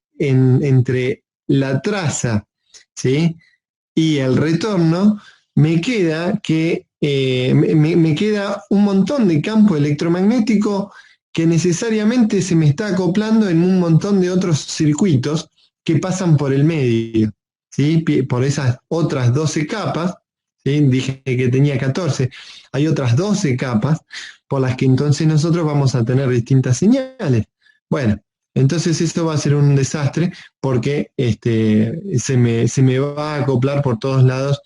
la traza, ¿sí? Y el retorno, me queda me queda un montón de campo electromagnético que necesariamente se me está acoplando en un montón de otros circuitos que pasan por el medio, ¿sí? Por esas otras 12 capas, ¿sí? Dije que tenía 14, hay otras 12 capas por las que entonces nosotros vamos a tener distintas señales. Bueno, entonces esto va a ser un desastre porque se me va a acoplar por todos lados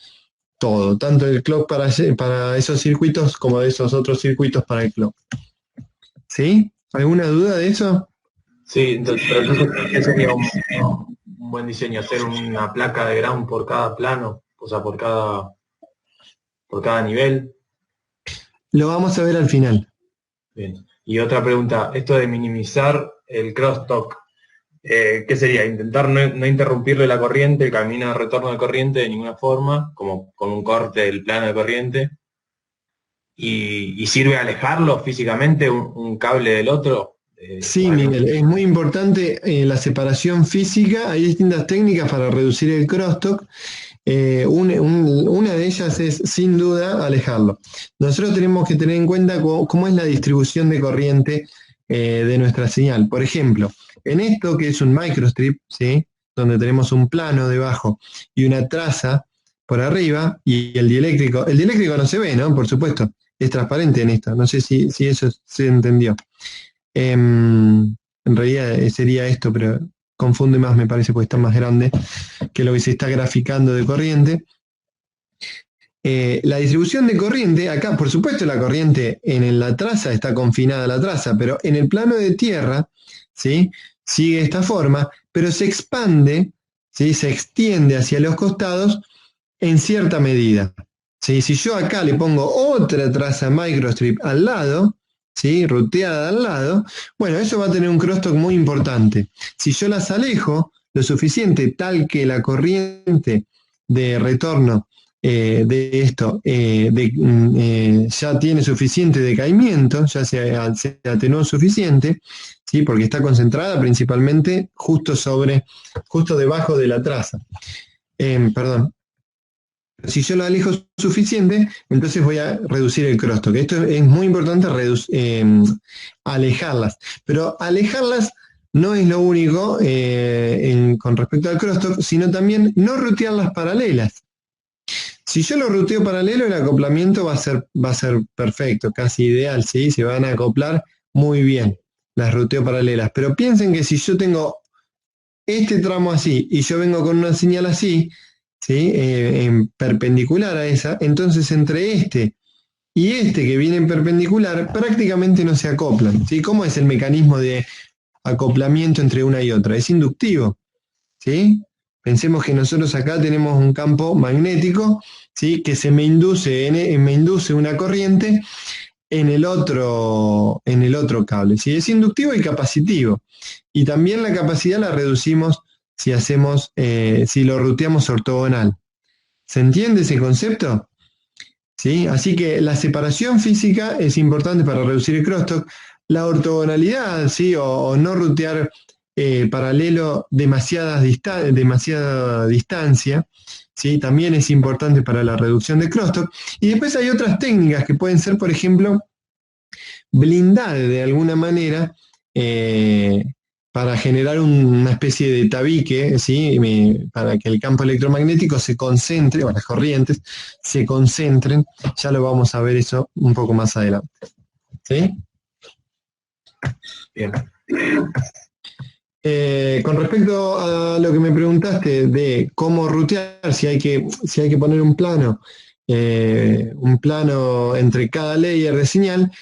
todo, tanto el clock para esos circuitos como de esos otros circuitos para el clock. ¿Sí? ¿Alguna duda de eso? Sí, entonces, pero entonces, ¿qué sería un buen diseño? ¿Hacer una placa de ground por cada plano? O sea, por cada nivel. Lo vamos a ver al final. Bien. Y otra pregunta, esto de minimizar el crosstalk, ¿qué sería? Intentar no interrumpirle la corriente, el camino de retorno de corriente de ninguna forma, como con un corte del plano de corriente. ¿Y sirve alejarlo físicamente un cable del otro? Sí, Miguel, es muy importante la separación física. Hay distintas técnicas para reducir el crosstalk. Una de ellas es, sin duda, alejarlo. Nosotros tenemos que tener en cuenta cómo es la distribución de corriente de nuestra señal. Por ejemplo, en esto que es un microstrip, ¿sí? Donde tenemos un plano debajo y una traza por arriba, y el dieléctrico no se ve, ¿no? Por supuesto, es transparente en esto. No sé si eso se entendió. En realidad sería esto, pero confunde más, me parece, porque está más grande que lo que se está graficando de corriente. La distribución de corriente, acá por supuesto la corriente en la traza está confinada a la traza, pero en el plano de tierra, ¿sí? Sigue esta forma, pero se expande, ¿sí? Se extiende hacia los costados en cierta medida. ¿Sí? Si yo acá le pongo otra traza microstrip al lado, ¿sí? Ruteada al lado, bueno, eso va a tener un crosstalk muy importante. Si yo las alejo lo suficiente tal que la corriente de retorno de esto ya tiene suficiente decaimiento, ya se atenuó suficiente, ¿sí? Porque está concentrada principalmente justo debajo de la traza. Perdón. Si yo lo alejo suficiente, entonces voy a reducir el crosstalk. Esto es muy importante, alejarlas. Pero alejarlas no es lo único con respecto al crosstalk, sino también no rutearlas paralelas. Si yo lo ruteo paralelo, el acoplamiento va a ser perfecto, casi ideal, ¿sí? Se van a acoplar muy bien las ruteo paralelas. Pero piensen que si yo tengo este tramo así y yo vengo con una señal así, ¿sí? En perpendicular a esa, entonces entre este y este que viene en perpendicular prácticamente no se acoplan, ¿sí? ¿Cómo es el mecanismo de acoplamiento entre una y otra? Es inductivo, ¿sí? Pensemos que nosotros acá tenemos un campo magnético, ¿sí? Que me induce una corriente en el otro cable, ¿sí? Es inductivo y capacitivo. Y también la capacidad la reducimos si lo ruteamos ortogonal. ¿Se entiende ese concepto? ¿Sí? Así que la separación física es importante para reducir el crosstalk. La ortogonalidad, ¿sí? O no rutear paralelo demasiada distancia, ¿sí? También es importante para la reducción de crosstalk. Y después hay otras técnicas que pueden ser, por ejemplo, blindar de alguna manera para generar una especie de tabique, ¿sí? Para que el campo electromagnético se concentre, o las corrientes se concentren. Ya lo vamos a ver eso un poco más adelante. ¿Sí? Bien. Con respecto a lo que me preguntaste de cómo rutear, si hay que poner un plano entre cada layer de señal,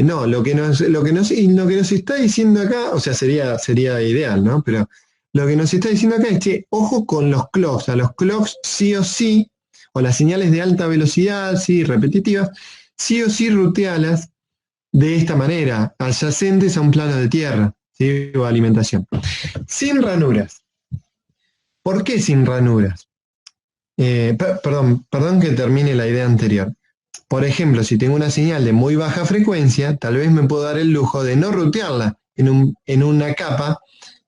no, lo que nos está diciendo acá, o sea, sería ideal, ¿no? Pero lo que nos está diciendo acá es que ojo con los clocks, a los clocks sí o sí, o las señales de alta velocidad, sí, repetitivas, sí o sí rutealas de esta manera, adyacentes a un plano de tierra, ¿sí? O alimentación. Sin ranuras. ¿Por qué sin ranuras? Perdón que termine la idea anterior. Por ejemplo, si tengo una señal de muy baja frecuencia, tal vez me puedo dar el lujo de no rutearla en una capa,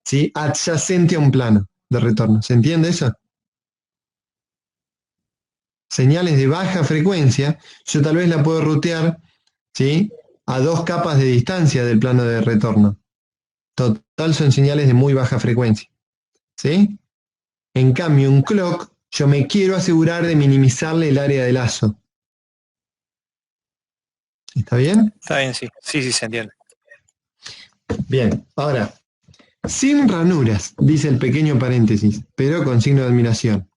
¿sí? Adyacente a un plano de retorno. ¿Se entiende eso? Señales de baja frecuencia, yo tal vez la puedo rutear, ¿sí? A 2 capas de distancia del plano de retorno. Total son señales de muy baja frecuencia. ¿Sí? En cambio, un clock, yo me quiero asegurar de minimizarle el área de lazo. ¿Está bien? Está bien, sí. Sí, se entiende. Bien, ahora, sin ranuras, dice el pequeño paréntesis, pero con signo de admiración.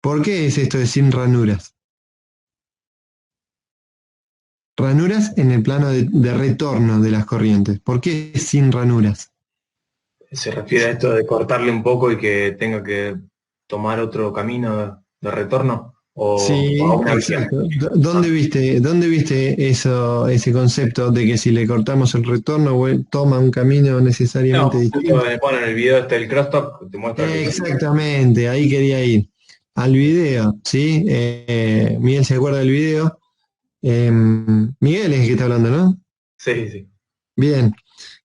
¿Por qué es esto de sin ranuras? Ranuras en el plano de retorno de las corrientes. ¿Por qué sin ranuras? Se refiere a esto de cortarle un poco y que tenga que tomar otro camino de retorno Sí, o a una exacto. vía. ¿Dónde viste ese concepto de que si le cortamos el retorno toma un camino necesariamente No, distinto? justo me ponen el video el crosstalk, te muestra que Exactamente, ahí quería ir. Al video, ¿sí? Miguel se acuerda del video. Miguel es el que está hablando, ¿no? sí, sí. Bien.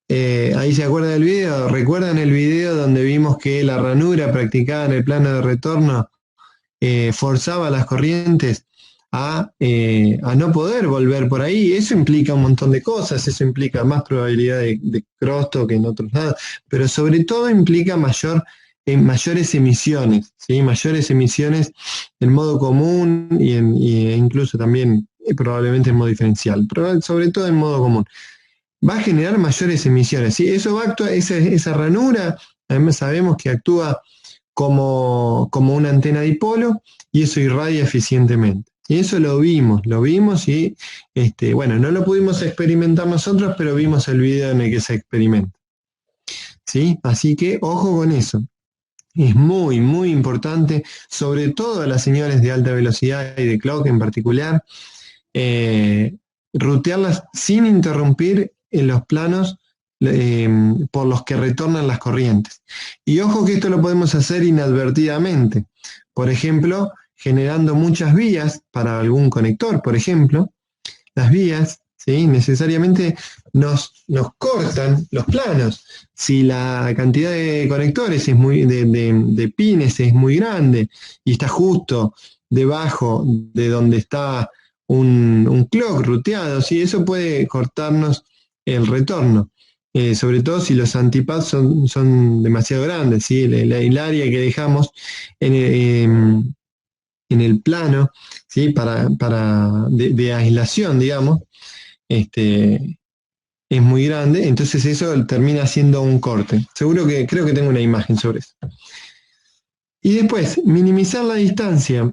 Ahí se acuerda del video. ¿Recuerdan el video donde vimos que la ranura practicada en el plano de retorno forzaba las corrientes a no poder volver por ahí? Eso implica un montón de cosas, eso implica más probabilidad de crosstalk que en otros lados, pero sobre todo implica mayores emisiones, ¿sí? Mayores emisiones en modo común e incluso también probablemente en modo diferencial, pero sobre todo en modo común. Va a generar mayores emisiones, ¿sí? Eso va a actuar, esa ranura, además sabemos que actúa como una antena dipolo y eso irradia eficientemente. Y eso lo vimos y, bueno, no lo pudimos experimentar nosotros, pero vimos el video en el que se experimenta. ¿Sí? Así que ojo con eso. Es muy, muy importante, sobre todo a las señales de alta velocidad y de clock en particular, rutearlas sin interrumpir en los planos por los que retornan las corrientes. Y ojo que esto lo podemos hacer inadvertidamente. Por ejemplo, generando muchas vías para algún conector, por ejemplo, las vías, ¿sí? Necesariamente nos cortan los planos. Si la cantidad de conectores de pines es muy grande y está justo debajo de donde está un clock ruteado, ¿sí? Eso puede cortarnos el retorno. Sobre todo si los antipads son demasiado grandes, ¿sí? El área que dejamos en el plano, ¿sí? de aislación, digamos, es muy grande, entonces eso termina siendo un corte. Creo que tengo una imagen sobre eso. Y después, minimizar la distancia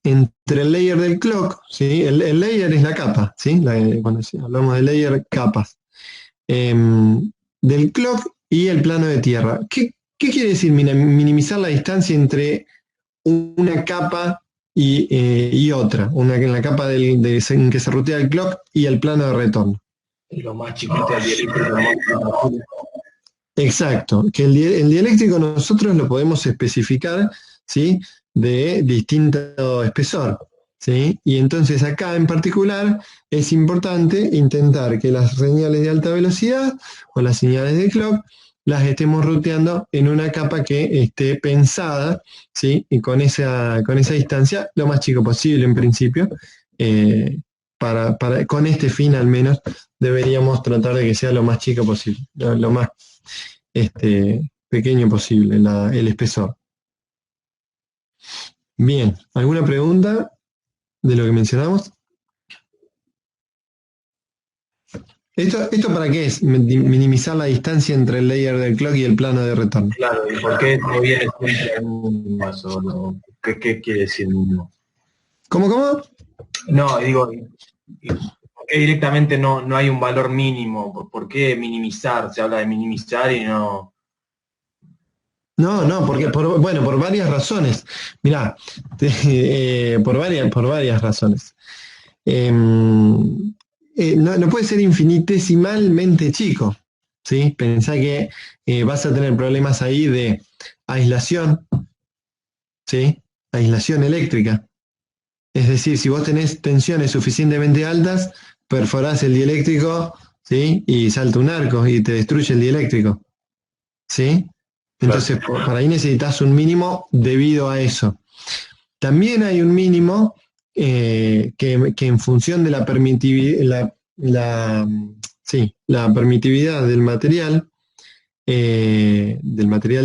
entre el layer del clock, ¿sí? El layer es la capa, ¿sí? Cuando hablamos de layer, capas. Del clock y el plano de tierra. ¿Qué quiere decir minimizar la distancia entre una capa y otra? En la capa en que se rutea el clock y el plano de retorno. Lo más chiquito del dieléctrico. Exacto, que el dieléctrico nosotros lo podemos especificar, ¿sí? De distinto espesor, ¿sí? Y entonces acá en particular es importante intentar que las señales de alta velocidad o las señales de clock las estemos ruteando en una capa que esté pensada, ¿sí? Y con esa distancia lo más chico posible en principio. Con este fin al menos deberíamos tratar de que sea lo más chico posible, lo más pequeño posible el espesor. Bien, ¿alguna pregunta de lo que mencionamos? ¿Esto para qué es? Minimizar la distancia entre el layer del clock y el plano de retorno. Claro, ¿y por qué no viene siempre en un vaso? ¿No? ¿Qué quiere decir mínimo? ¿Cómo? No, digo, ¿por qué directamente no hay un valor mínimo? ¿Por qué minimizar? Se habla de minimizar y no... No, porque por varias razones. Mirá, por varias razones. No puede ser infinitesimalmente chico, ¿sí? Pensá que vas a tener problemas ahí de aislación, ¿sí? Aislación eléctrica. Es decir, si vos tenés tensiones suficientemente altas, perforás el dieléctrico, ¿sí? Y salta un arco y te destruye el dieléctrico, ¿sí? Entonces, por ahí necesitas un mínimo debido a eso. También hay un mínimo que en función de la permitividad, la permitividad del material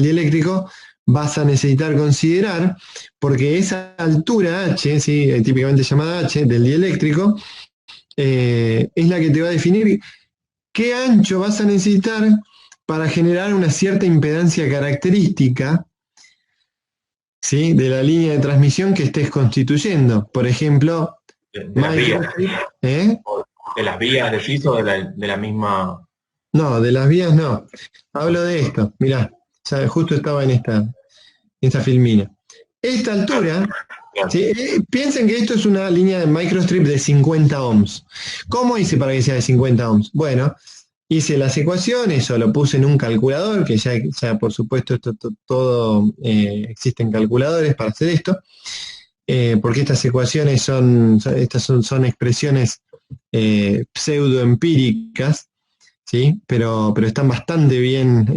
dieléctrico, vas a necesitar considerar, porque esa altura H, ¿sí? Típicamente llamada H, del dieléctrico, es la que te va a definir qué ancho vas a necesitar para generar una cierta impedancia característica, ¿sí? De la línea de transmisión que estés constituyendo. Por ejemplo, de las vías. ¿De las vías decís o de la misma? No, de las vías no. Hablo de esto. Mirá, ya justo estaba en esta filmina. Esta altura, ¿sí? Piensen que esto es una línea de microstrip de 50 ohms. ¿Cómo hice para que sea de 50 ohms? Bueno, hice las ecuaciones o lo puse en un calculador, que ya por supuesto todo existen calculadores para hacer esto, porque estas ecuaciones son expresiones pseudoempíricas, ¿sí? Pero están bastante bien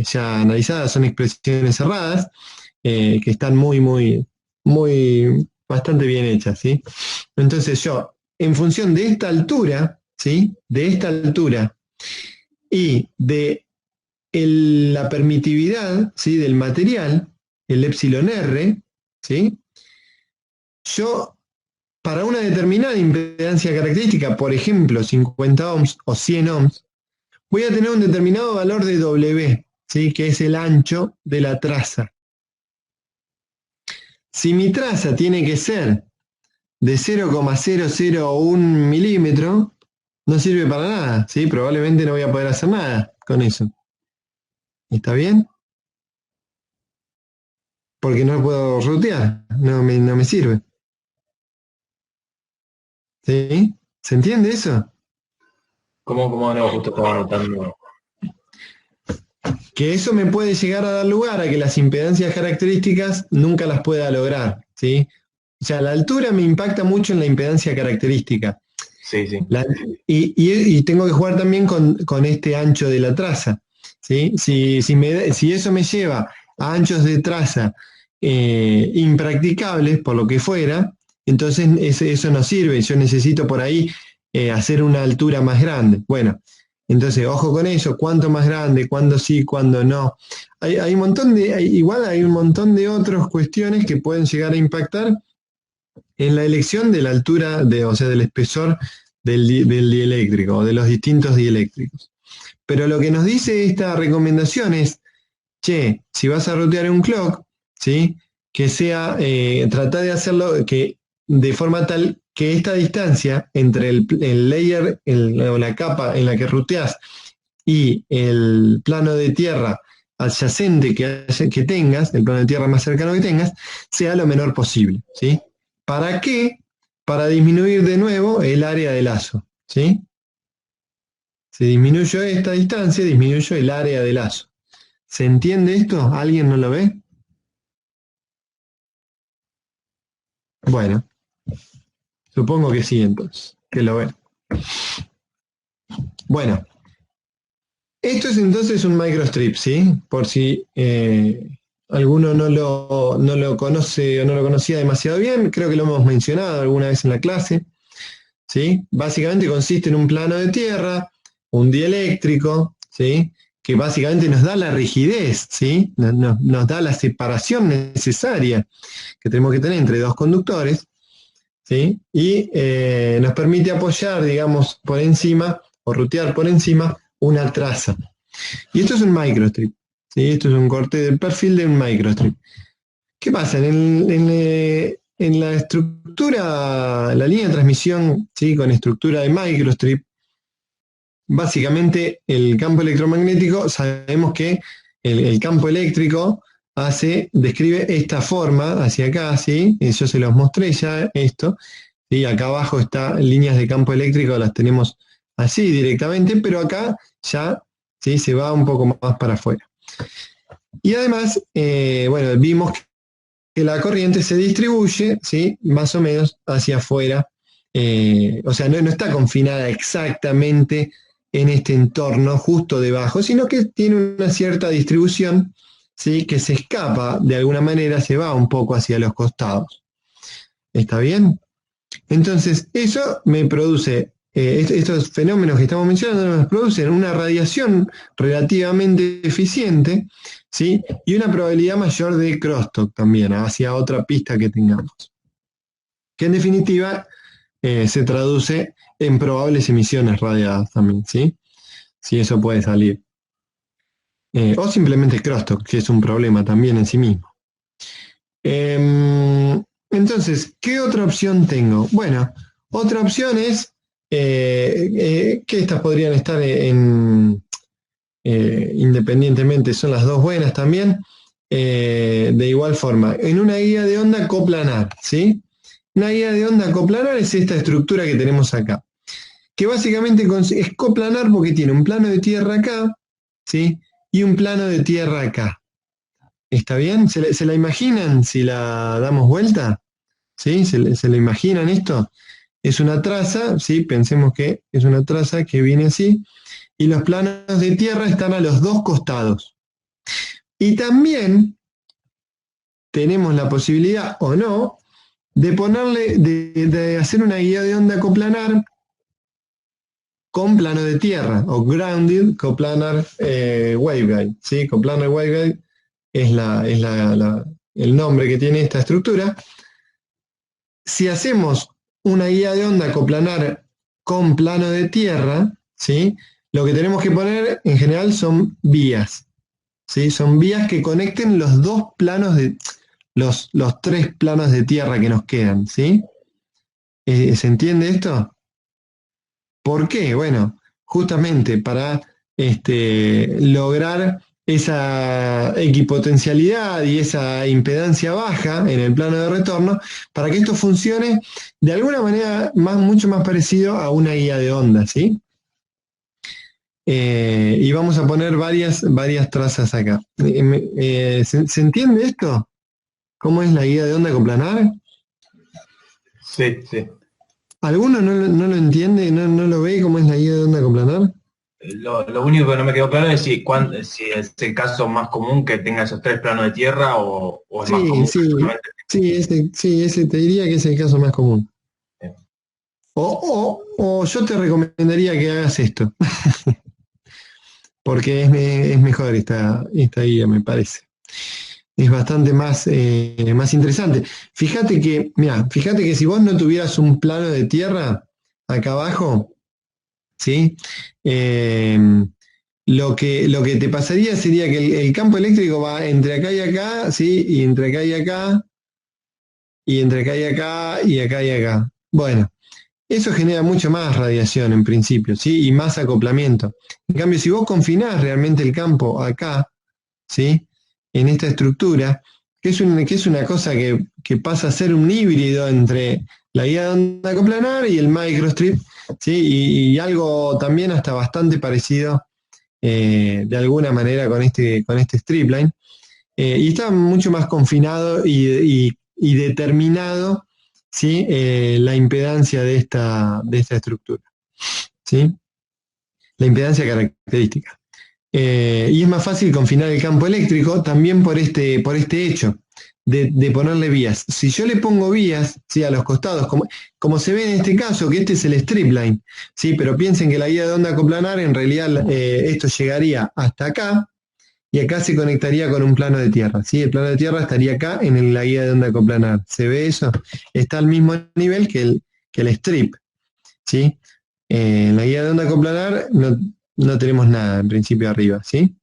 ya analizadas, son expresiones cerradas, que están bastante bien hechas, ¿sí? Entonces yo, en función de esta altura, ¿sí? De esta altura y de la permitividad, ¿sí? Del material, el epsilon R, ¿sí? Yo, para una determinada impedancia característica, por ejemplo, 50 ohms o 100 ohms, voy a tener un determinado valor de W, ¿sí? Que es el ancho de la traza. Si mi traza tiene que ser de 0,001 milímetro, no sirve para nada, ¿sí? Probablemente no voy a poder hacer nada con eso. ¿Está bien? Porque no puedo rutear, no me sirve. ¿Sí? ¿Se entiende eso? ¿Cómo no? Justo estaba anotando. Que eso me puede llegar a dar lugar a que las impedancias características nunca las pueda lograr, ¿sí? O sea, la altura me impacta mucho en la impedancia característica. Sí, sí. Y tengo que jugar también con este ancho de la traza, ¿sí? Si eso me lleva a anchos de traza impracticables, por lo que fuera, entonces eso no sirve. Yo necesito por ahí hacer una altura más grande. Bueno, entonces, ojo con eso, cuánto más grande, cuándo sí, cuándo no. Igual hay un montón de otras cuestiones que pueden llegar a impactar en la elección de la altura, o sea, del espesor del dieléctrico, o de los distintos dieléctricos. Pero lo que nos dice esta recomendación es, che, si vas a rutear un clock, ¿sí? Que sea, trata de hacerlo de forma tal que esta distancia entre el layer, o la capa en la que ruteas, y el plano de tierra adyacente que tengas, el plano de tierra más cercano que tengas, sea lo menor posible, ¿sí? ¿Para qué? Para disminuir de nuevo el área de lazo, ¿sí? Si disminuyo esta distancia, disminuyo el área de lazo. ¿Se entiende esto? ¿Alguien no lo ve? Bueno, supongo que sí entonces, que lo ven. Bueno, esto es entonces un microstrip, ¿sí? Por si alguno no lo conoce o no lo conocía demasiado bien, creo que lo hemos mencionado alguna vez en la clase, ¿sí? Básicamente consiste en un plano de tierra, un dieléctrico, ¿sí? Que básicamente nos da la rigidez, ¿sí? Nos da la separación necesaria que tenemos que tener entre dos conductores, ¿sí? Y nos permite apoyar, digamos, por encima o rutear por encima una traza. Y esto es un microstrip, ¿sí? Esto es un corte del perfil de un microstrip. ¿Qué pasa? En la estructura, la línea de transmisión, ¿sí? Con estructura de microstrip, básicamente el campo electromagnético, sabemos que el campo eléctrico describe esta forma hacia acá, ¿sí? Yo se los mostré ya esto, ¿sí? Acá abajo está líneas de campo eléctrico, las tenemos así directamente, pero acá ya, ¿sí? Se va un poco más para afuera. Y además, bueno, vimos que la corriente se distribuye, ¿sí? Más o menos hacia afuera, o sea, no está confinada exactamente en este entorno justo debajo, sino que tiene una cierta distribución, ¿sí? Que se escapa de alguna manera, se va un poco hacia los costados. ¿Está bien? Entonces, eso me produce, estos fenómenos que estamos mencionando nos producen una radiación relativamente eficiente, ¿sí? Y una probabilidad mayor de crosstalk también, hacia otra pista que tengamos. Que en definitiva se traduce en probables emisiones radiadas también, ¿sí? Si eso puede salir. O simplemente crosstalk, que es un problema también en sí mismo. Entonces, ¿qué otra opción tengo? Bueno, otra opción es que estas podrían estar independientemente, son las dos buenas también, de igual forma, en una guía de onda coplanar, ¿sí? Una guía de onda coplanar es esta estructura que tenemos acá, que básicamente es coplanar porque tiene un plano de tierra acá, ¿sí? Y un plano de tierra acá. ¿Está bien? ¿Se la imaginan si la damos vuelta? ¿Sí? ¿Se la imaginan esto? Es una traza, ¿sí? Pensemos que es una traza que viene así, y los planos de tierra están a los dos costados. Y también tenemos la posibilidad, o no, de ponerle, de hacer una guía de onda coplanar con plano de tierra, o Grounded Coplanar Waveguide, ¿sí? Coplanar Waveguide es el nombre que tiene esta estructura. Si hacemos una guía de onda coplanar con plano de tierra, ¿sí? Lo que tenemos que poner en general son vías, ¿sí? Son vías que conecten los dos planos los tres planos de tierra que nos quedan, ¿sí? ¿Se entiende esto? ¿Por qué? Bueno, justamente para lograr esa equipotencialidad y esa impedancia baja en el plano de retorno, para que esto funcione de alguna manera mucho más parecido a una guía de onda, ¿sí? Y vamos a poner varias trazas acá. ¿Se entiende esto? ¿Cómo es la guía de onda coplanar? Sí, sí. ¿Alguno no lo entiende, no lo ve cómo es la guía de onda coplanar? Lo único que no me quedó claro es si es el caso más común que tenga esos tres planos de tierra o es más común. Sí, ese te diría que es el caso más común. Bien. O yo te recomendaría que hagas esto, porque es mejor esta guía, me parece. Es bastante más interesante. Fíjate que si vos no tuvieras un plano de tierra acá abajo, ¿sí? Lo que te pasaría sería que el campo eléctrico va entre acá y acá, ¿sí? Y entre acá y acá, y entre acá y acá, y acá y acá. Bueno, eso genera mucho más radiación en principio, ¿sí? Y más acoplamiento. En cambio, si vos confinás realmente el campo acá, ¿sí? En esta estructura, que es una cosa que pasa a ser un híbrido entre la guía de onda coplanar y el microstrip, ¿sí? Y algo también hasta bastante parecido de alguna manera con este stripline. Y está mucho más confinado y determinado, ¿sí? La impedancia de esta estructura, ¿sí? La impedancia característica. Y es más fácil confinar el campo eléctrico también por este hecho de ponerle vías. Si yo le pongo vías, ¿sí? A los costados, como se ve en este caso, que este es el stripline, ¿sí? Pero piensen que la guía de onda coplanar, en realidad esto llegaría hasta acá, y acá se conectaría con un plano de tierra, ¿sí? El plano de tierra estaría acá en la guía de onda coplanar. ¿Se ve eso? Está al mismo nivel que el strip, ¿sí? En la guía de onda coplanar no tenemos nada en principio arriba, ¿sí?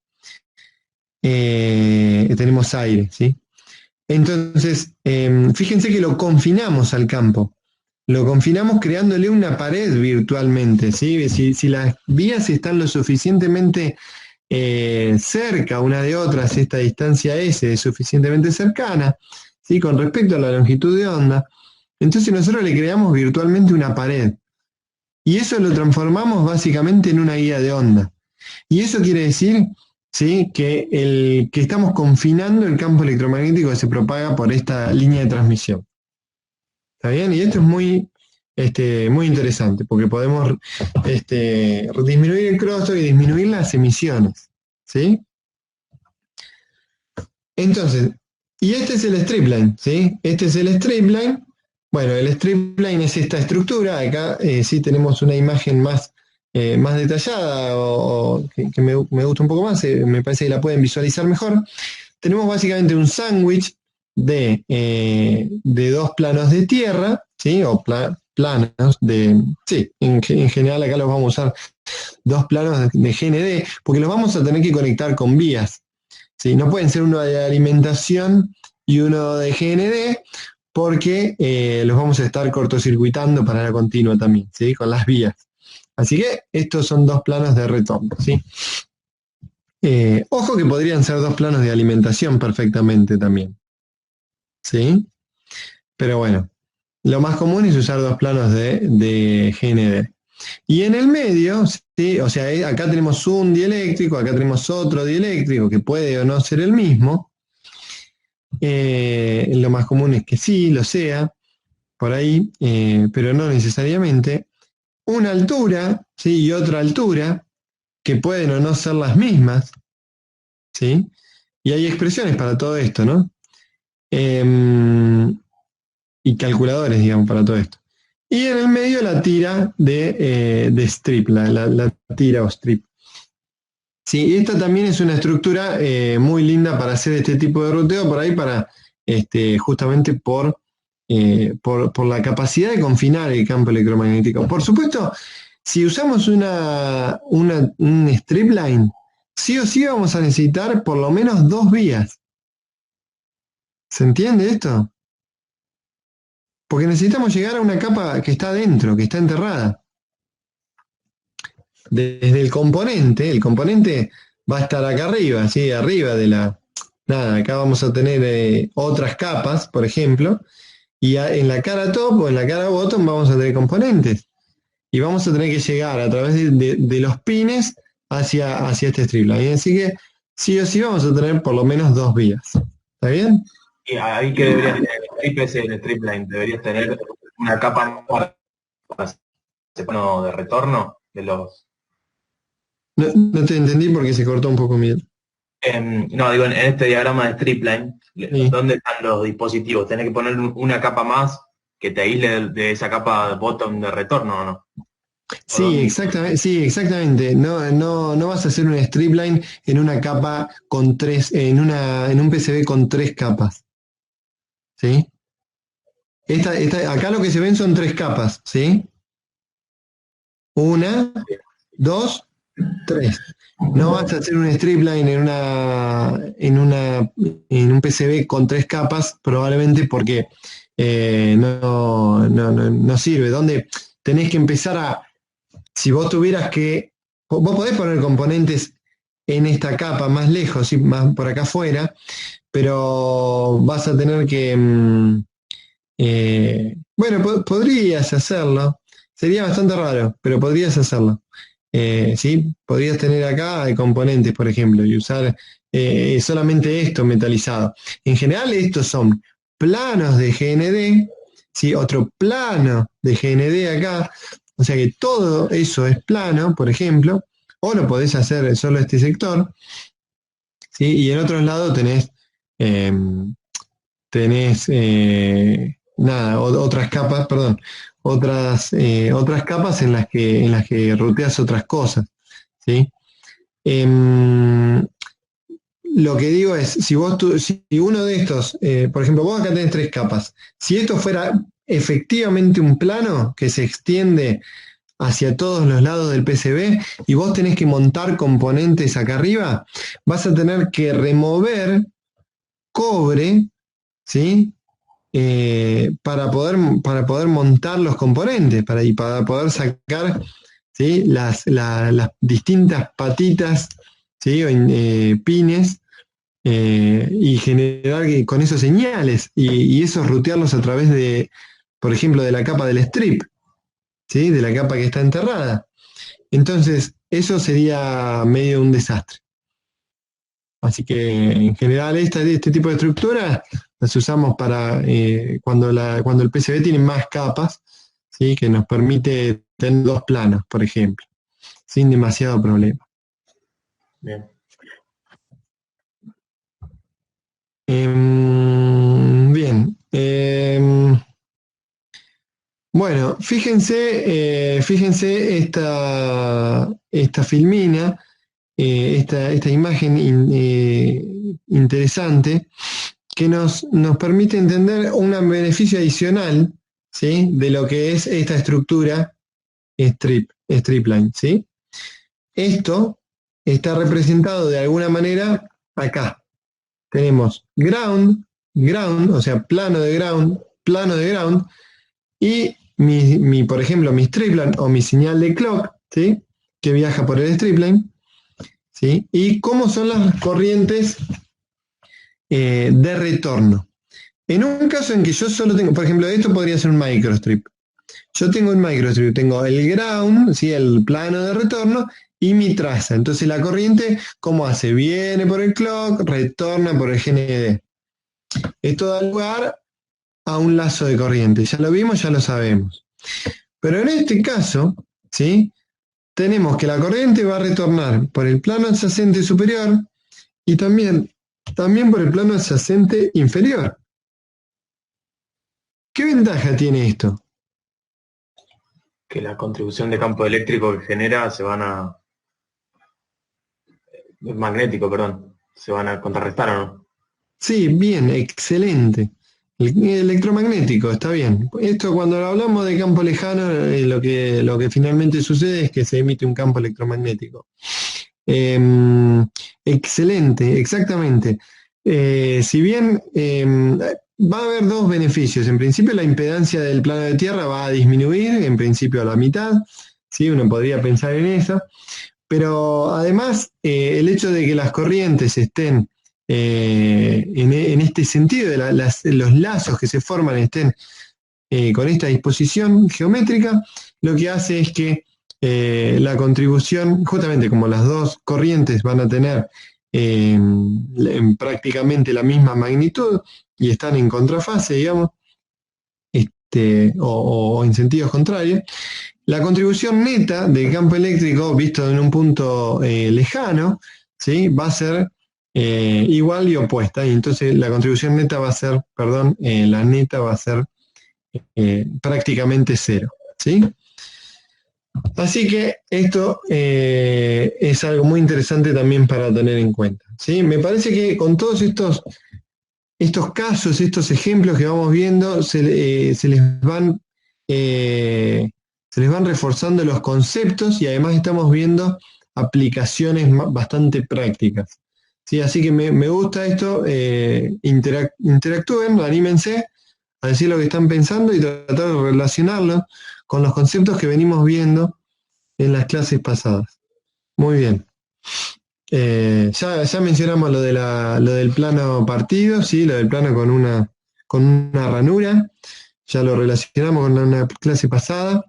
Tenemos aire, ¿sí? Entonces, fíjense que lo confinamos al campo. Lo confinamos creándole una pared virtualmente, ¿sí? Si las vías están lo suficientemente cerca una de otras, esta distancia S es suficientemente cercana, ¿sí? Con respecto a la longitud de onda, entonces nosotros le creamos virtualmente una pared. Y eso lo transformamos básicamente en una guía de onda. Y eso quiere decir, ¿sí? que estamos confinando el campo electromagnético que se propaga por esta línea de transmisión. ¿Está bien? Y esto es muy interesante, porque podemos disminuir el crosstalk y disminuir las emisiones, ¿sí? Entonces, y este es el stripline, ¿sí? Este es el stripline. Bueno, el stripline es esta estructura. Acá sí tenemos una imagen más detallada o que me gusta un poco más, me parece que la pueden visualizar mejor. Tenemos básicamente un sándwich de dos planos de tierra, ¿sí? O planos sí, en general acá los vamos a usar dos planos de GND, porque los vamos a tener que conectar con vías, ¿sí? No pueden ser uno de alimentación y uno de GND, porque los vamos a estar cortocircuitando para la continua también, ¿sí? Con las vías. Así que estos son dos planos de retorno, ¿sí? Ojo que podrían ser dos planos de alimentación perfectamente también, ¿sí? Pero bueno, lo más común es usar dos planos de GND. Y en el medio, ¿sí? O sea, acá tenemos un dieléctrico, acá tenemos otro dieléctrico que puede o no ser el mismo. Lo más común es que sí, lo sea, por ahí, pero no necesariamente. Una altura, ¿sí? Y otra altura, que pueden o no ser las mismas, ¿sí? Y hay expresiones para todo esto, ¿no? Y calculadores, digamos, para todo esto. Y en el medio la tira de strip, la tira o strip. Sí, esta también es una estructura muy linda para hacer este tipo de ruteo, por ahí para, justamente por la capacidad de confinar el campo electromagnético. Por supuesto, si usamos un strip line, sí o sí vamos a necesitar por lo menos 2 vías. ¿Se entiende esto? Porque necesitamos llegar a una capa que está adentro, que está enterrada. Desde el componente va a estar acá arriba, ¿sí? Arriba de la... Nada, acá vamos a tener otras capas, por ejemplo, y en la cara top o en la cara bottom vamos a tener componentes. Y vamos a tener que llegar a través de los pines hacia este strip line. Así que sí o sí vamos a tener por lo menos 2 vías. ¿Está bien? Y ahí que deberías tener el strip es el strip line, deberías tener una capa de retorno de los... No te entendí porque se cortó un poco mi... no, digo, en este diagrama de strip line, Sí. ¿dónde están los dispositivos? ¿Tenés que poner una capa más que te aísle de esa capa bottom de retorno o no? Sí, exactamente. No vas a hacer un strip line en una capa con en un PCB con 3 capas. ¿Sí? Acá lo que se ven son 3 capas, ¿sí? 1, 2, 3. No vas a hacer un strip line en un PCB con 3 capas, probablemente porque no sirve. Donde tenés que empezar si vos tuvieras vos podés poner componentes en esta capa más lejos, ¿sí? Más por acá afuera, pero vas a tener que, bueno, podrías hacerlo, sería bastante raro, pero podrías hacerlo. ¿Sí? Podrías tener acá componentes, por ejemplo, y usar solamente esto metalizado. En general estos son planos de GND, ¿sí? Otro plano de GND acá, o sea que todo eso es plano, por ejemplo, o lo podés hacer solo este sector, ¿sí? Y en otros lados nada, otras capas, perdón, otras capas en las que ruteas otras cosas, ¿sí? Lo que digo es, si uno de estos, por ejemplo, vos acá tenés 3 capas, si esto fuera efectivamente un plano que se extiende hacia todos los lados del PCB y vos tenés que montar componentes acá arriba, vas a tener que remover cobre, ¿sí? Para poder montar los componentes y para poder sacar, ¿sí? las distintas patitas, ¿sí? O pines, y generar con esos señales y esos rutearlos a través de, por ejemplo, de la capa del strip, ¿sí? De la capa que está enterrada. Entonces, eso sería medio un desastre. Así que en general este tipo de estructuras las usamos para cuando el PCB tiene más capas, ¿sí? Que nos permite tener 2 planos, por ejemplo, sin demasiado problema. Bien. Bien. Bueno, fíjense esta filmina, esta imagen interesante que nos permite entender un beneficio adicional, ¿sí? De lo que es esta estructura strip line, ¿sí? Esto está representado de alguna manera acá. Tenemos ground, o sea, plano de ground, y por ejemplo, mi strip line o mi señal de clock, ¿sí? Que viaja por el strip line, ¿sí? Y cómo son las corrientes de retorno. En un caso en que yo solo tengo, por ejemplo, esto podría ser un microstrip. Yo tengo un microstrip, tengo el ground, ¿sí? El plano de retorno, y mi traza. Entonces la corriente, ¿cómo hace? Viene por el clock, retorna por el GND. Esto da lugar a un lazo de corriente. Ya lo vimos, ya lo sabemos. Pero en este caso, ¿sí? tenemos que la corriente va a retornar por el plano adyacente superior y también por el plano adyacente inferior. ¿Qué ventaja tiene esto? Que la contribución de campo eléctrico que genera magnético, perdón, se van a contrarrestar, ¿o no? Sí, bien, excelente. El electromagnético, está bien. Esto cuando hablamos de campo lejano, lo que finalmente sucede es que se emite un campo electromagnético. Excelente, exactamente. Si bien va a haber dos beneficios. En principio, la impedancia del plano de tierra va a disminuir, en principio a la mitad. ¿Sí? Uno podría pensar en eso. Pero además, el hecho de que las corrientes estén en este sentido, de los lazos que se forman estén con esta disposición geométrica, lo que hace es que la contribución, justamente como las dos corrientes van a tener prácticamente la misma magnitud y están en contrafase, digamos, o en sentidos contrarios, la contribución neta del campo eléctrico, visto en un punto lejano, ¿sí? Va a ser igual y opuesta. Y entonces la contribución neta va a ser, la neta va a ser prácticamente cero. ¿Sí? Así que esto es algo muy interesante también para tener en cuenta. ¿Sí? Me parece que con todos estos casos, estos ejemplos que vamos viendo, se les van reforzando los conceptos y además estamos viendo aplicaciones bastante prácticas. ¿Sí? Así que me gusta esto, interactúen, anímense a decir lo que están pensando y tratar de relacionarlo con los conceptos que venimos viendo en las clases pasadas. Muy bien. Ya mencionamos lo del plano partido, ¿sí? Lo del plano con una ranura, ya lo relacionamos con una clase pasada,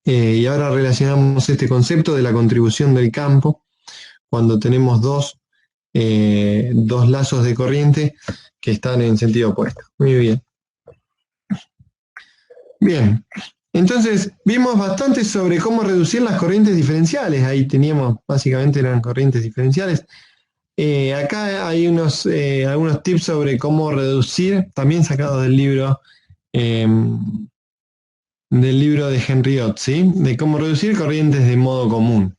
y ahora relacionamos este concepto de la contribución del campo cuando tenemos dos lazos de corriente que están en sentido opuesto. Muy bien. Bien, entonces vimos bastante sobre cómo reducir las corrientes diferenciales. Ahí teníamos, básicamente eran corrientes diferenciales. Acá hay algunos tips sobre cómo reducir, también sacados del libro de Henry Ott, ¿sí? De cómo reducir corrientes de modo común,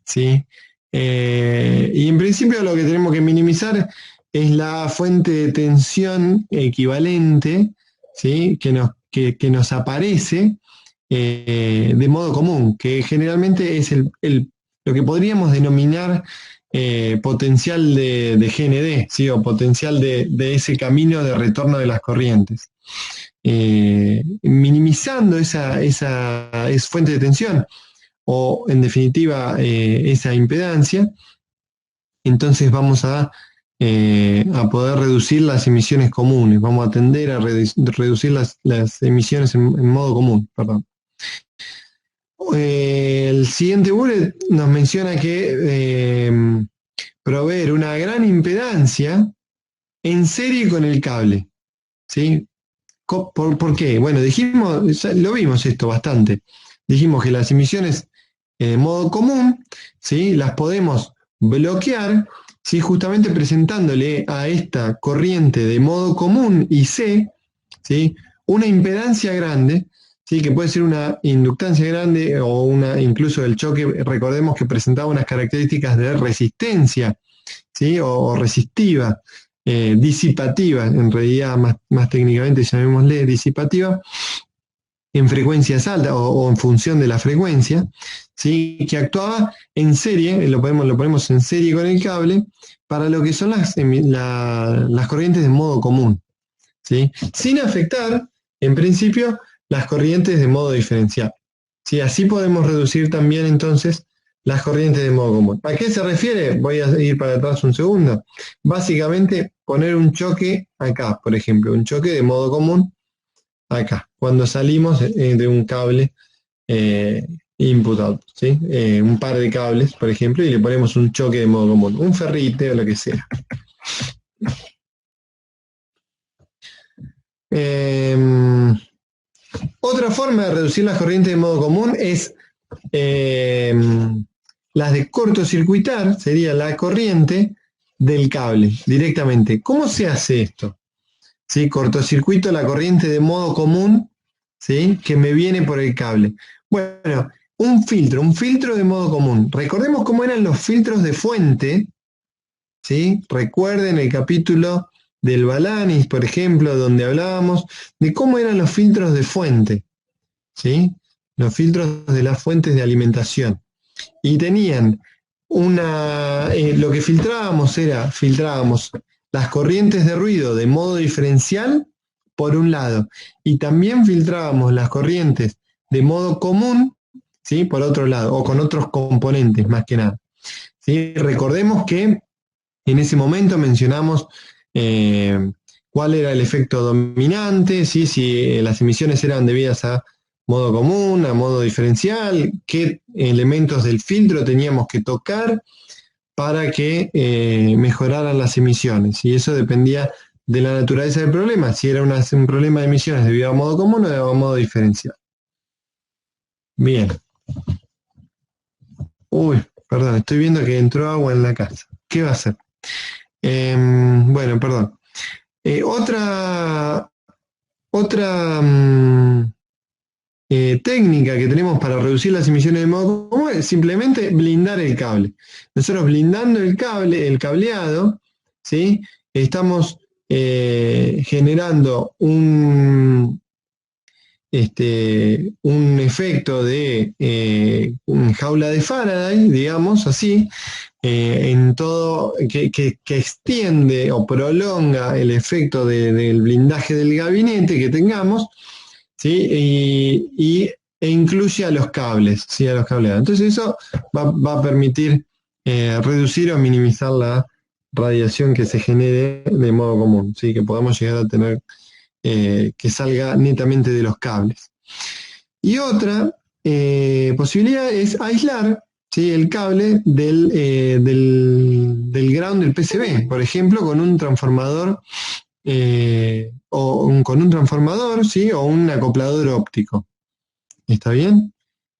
¿sí? Y en principio lo que tenemos que minimizar es la fuente de tensión equivalente, ¿sí? que nos aparece de modo común, que generalmente es lo que podríamos denominar potencial de GND, ¿sí? O potencial de ese camino de retorno de las corrientes. Minimizando esa fuente de tensión o en definitiva esa impedancia, entonces vamos a poder reducir las emisiones comunes, vamos a tender a reducir las emisiones en modo común. Perdón. El siguiente bullet nos menciona que proveer una gran impedancia en serie con el cable. ¿Sí? ¿Por qué? Bueno, lo vimos esto bastante. Dijimos que las emisiones en modo común, ¿sí? Las podemos bloquear, ¿sí? Justamente presentándole a esta corriente de modo común IC, ¿sí? Una impedancia grande, ¿sí? Que puede ser una inductancia grande o incluso el choque, recordemos que presentaba unas características de resistencia, ¿sí? o resistiva. Disipativa, en realidad más técnicamente llamémosle disipativa, en frecuencias altas o en función de la frecuencia, ¿sí? Que actuaba en serie, lo ponemos en serie con el cable, para lo que son las corrientes de modo común, ¿sí? Sin afectar, en principio, las corrientes de modo diferencial. ¿Sí? Así podemos reducir también entonces las corrientes de modo común. ¿A qué se refiere? Voy a ir para atrás un segundo. Básicamente, poner un choque acá, por ejemplo, un choque de modo común acá, cuando salimos de un cable input-out, ¿sí? Un par de cables, por ejemplo, y le ponemos un choque de modo común, un ferrite o lo que sea. Otra forma de reducir las corrientes de modo común es las de cortocircuitar sería la corriente del cable directamente. ¿Cómo se hace esto? ¿Sí? Cortocircuito la corriente de modo común, ¿sí? Que me viene por el cable. Bueno, un filtro de modo común. Recordemos cómo eran los filtros de fuente, ¿sí? Recuerden el capítulo del Balanis, por ejemplo, donde hablábamos de cómo eran los filtros de fuente, ¿sí? Los filtros de las fuentes de alimentación. Y tenían lo que filtrábamos las corrientes de ruido de modo diferencial por un lado, y también filtrábamos las corrientes de modo común, ¿sí? Por otro lado, o con otros componentes más que nada, ¿sí? Recordemos que en ese momento mencionamos cuál era el efecto dominante, ¿sí? Si las emisiones eran debidas a modo común, a modo diferencial, qué elementos del filtro teníamos que tocar para que mejoraran las emisiones. Y eso dependía de la naturaleza del problema, si era un problema de emisiones debido a modo común o a modo diferencial. Bien. Uy, perdón, estoy viendo que entró agua en la casa. ¿Qué va a hacer? Bueno, perdón. Otra técnica que tenemos para reducir las emisiones de modo común es simplemente blindar el cable. Nosotros blindando el cable, el cableado, ¿sí? Estamos generando un efecto de jaula de Faraday, digamos así, en todo, que extiende o prolonga el efecto del blindaje del gabinete que tengamos, ¿sí? E incluye a los cables, ¿sí? A los cableados. Entonces eso va a permitir reducir o minimizar la radiación que se genere de modo común, ¿sí? Que podamos llegar a tener que salga netamente de los cables. Y otra posibilidad es aislar, ¿sí? El cable del ground del PCB, por ejemplo, con un transformador con un transformador, ¿sí? O un acoplador óptico. ¿Está bien?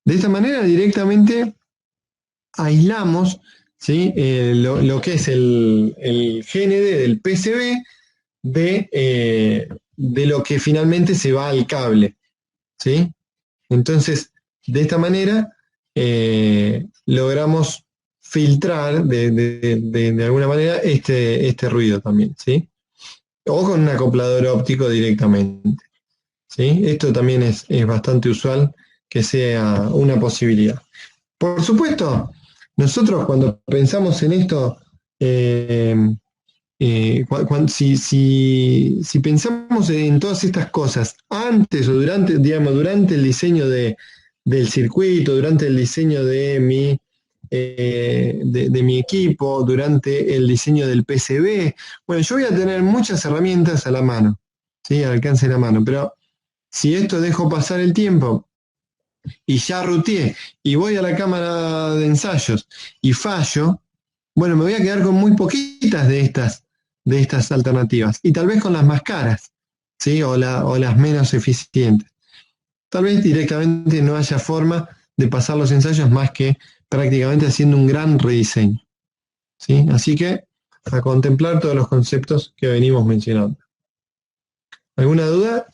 De esta manera directamente aislamos, ¿sí? Lo que es el GND del PCB de lo que finalmente se va al cable, ¿sí? Entonces, de esta manera logramos filtrar de alguna manera este ruido también, ¿sí? O con un acoplador óptico directamente, ¿sí? Esto también es bastante usual que sea una posibilidad. Por supuesto, nosotros cuando pensamos en esto, si pensamos en todas estas cosas antes o durante el diseño del circuito, durante el diseño de mi equipo, durante el diseño del PCB, bueno, yo voy a tener muchas herramientas a la mano, ¿sí? Al alcance de la mano, pero si esto dejo pasar el tiempo y ya ruteé y voy a la cámara de ensayos y fallo, bueno, me voy a quedar con muy poquitas de estas alternativas y tal vez con las más caras, ¿sí? O las menos eficientes. Tal vez directamente no haya forma de pasar los ensayos más que prácticamente haciendo un gran rediseño, ¿sí? Así que a contemplar todos los conceptos que venimos mencionando. ¿Alguna duda?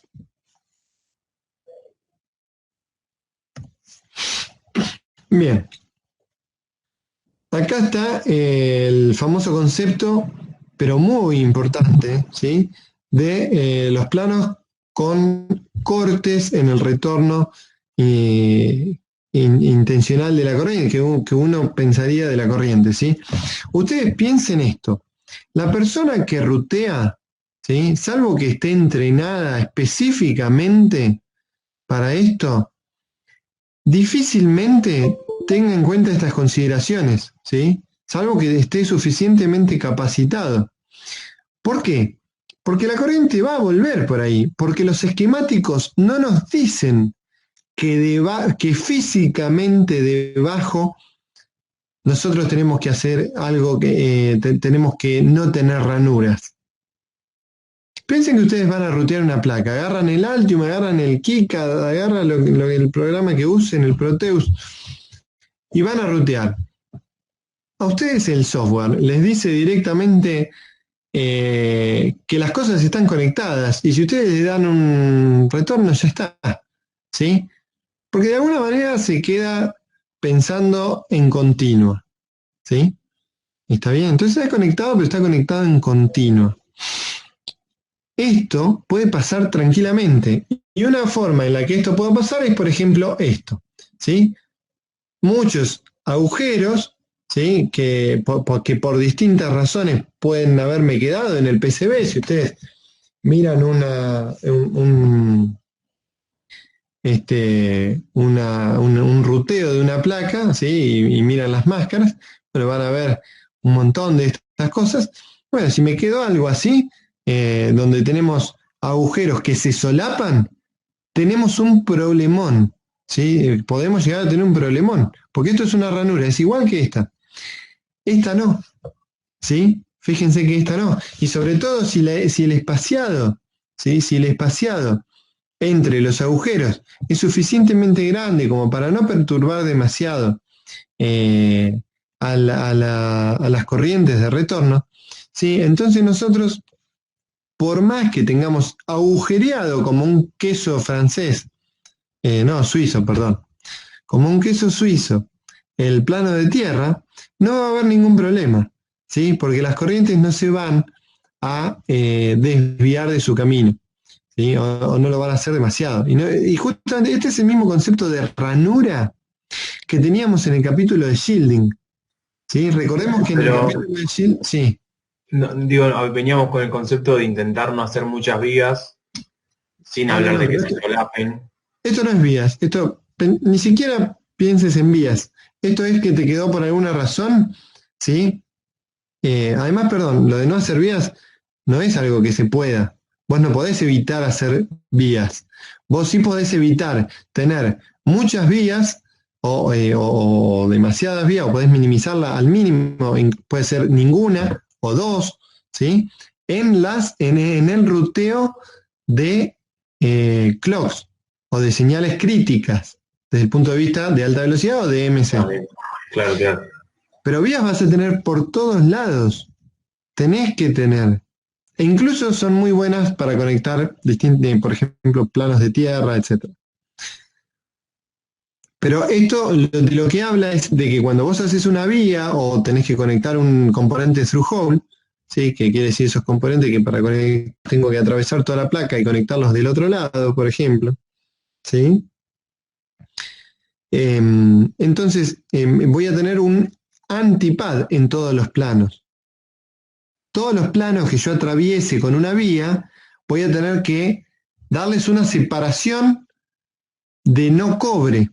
Bien. Acá está el famoso concepto, pero muy importante, ¿sí? De los planos con cortes en el retorno intencional de la corriente, que uno pensaría de la corriente, ¿sí? Ustedes piensen esto. La persona que rutea, ¿sí? Salvo que esté entrenada específicamente para esto, difícilmente tenga en cuenta estas consideraciones, ¿sí? Salvo que esté suficientemente capacitado. ¿Por qué? Porque la corriente va a volver por ahí, porque los esquemáticos no nos dicen que físicamente debajo nosotros tenemos que hacer algo que tenemos que no tener ranuras. Piensen que ustedes van a rutear una placa, agarran el Altium, agarran el KiCad, agarran el programa que usen, el Proteus, y van a rutear. A ustedes el software les dice directamente que las cosas están conectadas, y si ustedes le dan un retorno, ya está, ¿sí? Porque de alguna manera se queda pensando en continuo, ¿sí? ¿Está bien? Entonces está conectado, pero está conectado en continuo. Esto puede pasar tranquilamente. Y una forma en la que esto puede pasar es, por ejemplo, esto, ¿sí? Muchos agujeros, ¿sí? Que por distintas razones pueden haberme quedado en el PCB. Si ustedes miran un ruteo de una placa, ¿sí? Y miran las máscaras, bueno, van a ver un montón de estas cosas. Bueno, si me quedó algo así, donde tenemos agujeros que se solapan, tenemos un problemón, ¿sí? Podemos llegar a tener un problemón, porque esto es una ranura, es igual que esta. Esta no, ¿sí? Fíjense que esta no. Y sobre todo si el espaciado, ¿sí? Si el espaciado entre los agujeros es suficientemente grande como para no perturbar demasiado a las corrientes de retorno, ¿sí? Entonces nosotros, por más que tengamos agujereado como un queso francés, suizo, perdón, como un queso suizo, el plano de tierra, no va a haber ningún problema, ¿sí? Porque las corrientes no se van a desviar de su camino, ¿sí? O no lo van a hacer demasiado. Y justamente este es el mismo concepto de ranura que teníamos en el capítulo de shielding, ¿sí? Recordemos que en el capítulo de shielding, sí. No, digo, veníamos con el concepto de intentar no hacer muchas vigas sin hablar de que se solapen. Esto no es vías, ni siquiera pienses en vías. Esto es que te quedó por alguna razón, ¿sí? Además, perdón, lo de no hacer vías no es algo que se pueda. Vos no podés evitar hacer vías. Vos sí podés evitar tener muchas vías o demasiadas vías, o podés minimizarla al mínimo, puede ser ninguna o dos, ¿sí? En el ruteo de clocks o de señales críticas desde el punto de vista de alta velocidad o de MC. Claro, claro. Pero vías vas a tener por todos lados. Tenés que tener. E incluso son muy buenas para conectar por ejemplo, planos de tierra, etc. Pero esto de lo que habla es de que cuando vos haces una vía o tenés que conectar un componente through hole, ¿sí? Que quiere decir esos componentes que para conectar tengo que atravesar toda la placa y conectarlos del otro lado, por ejemplo, ¿sí? Entonces voy a tener un antipad en todos los planos. Todos los planos que yo atraviese con una vía, voy a tener que darles una separación de no cobre.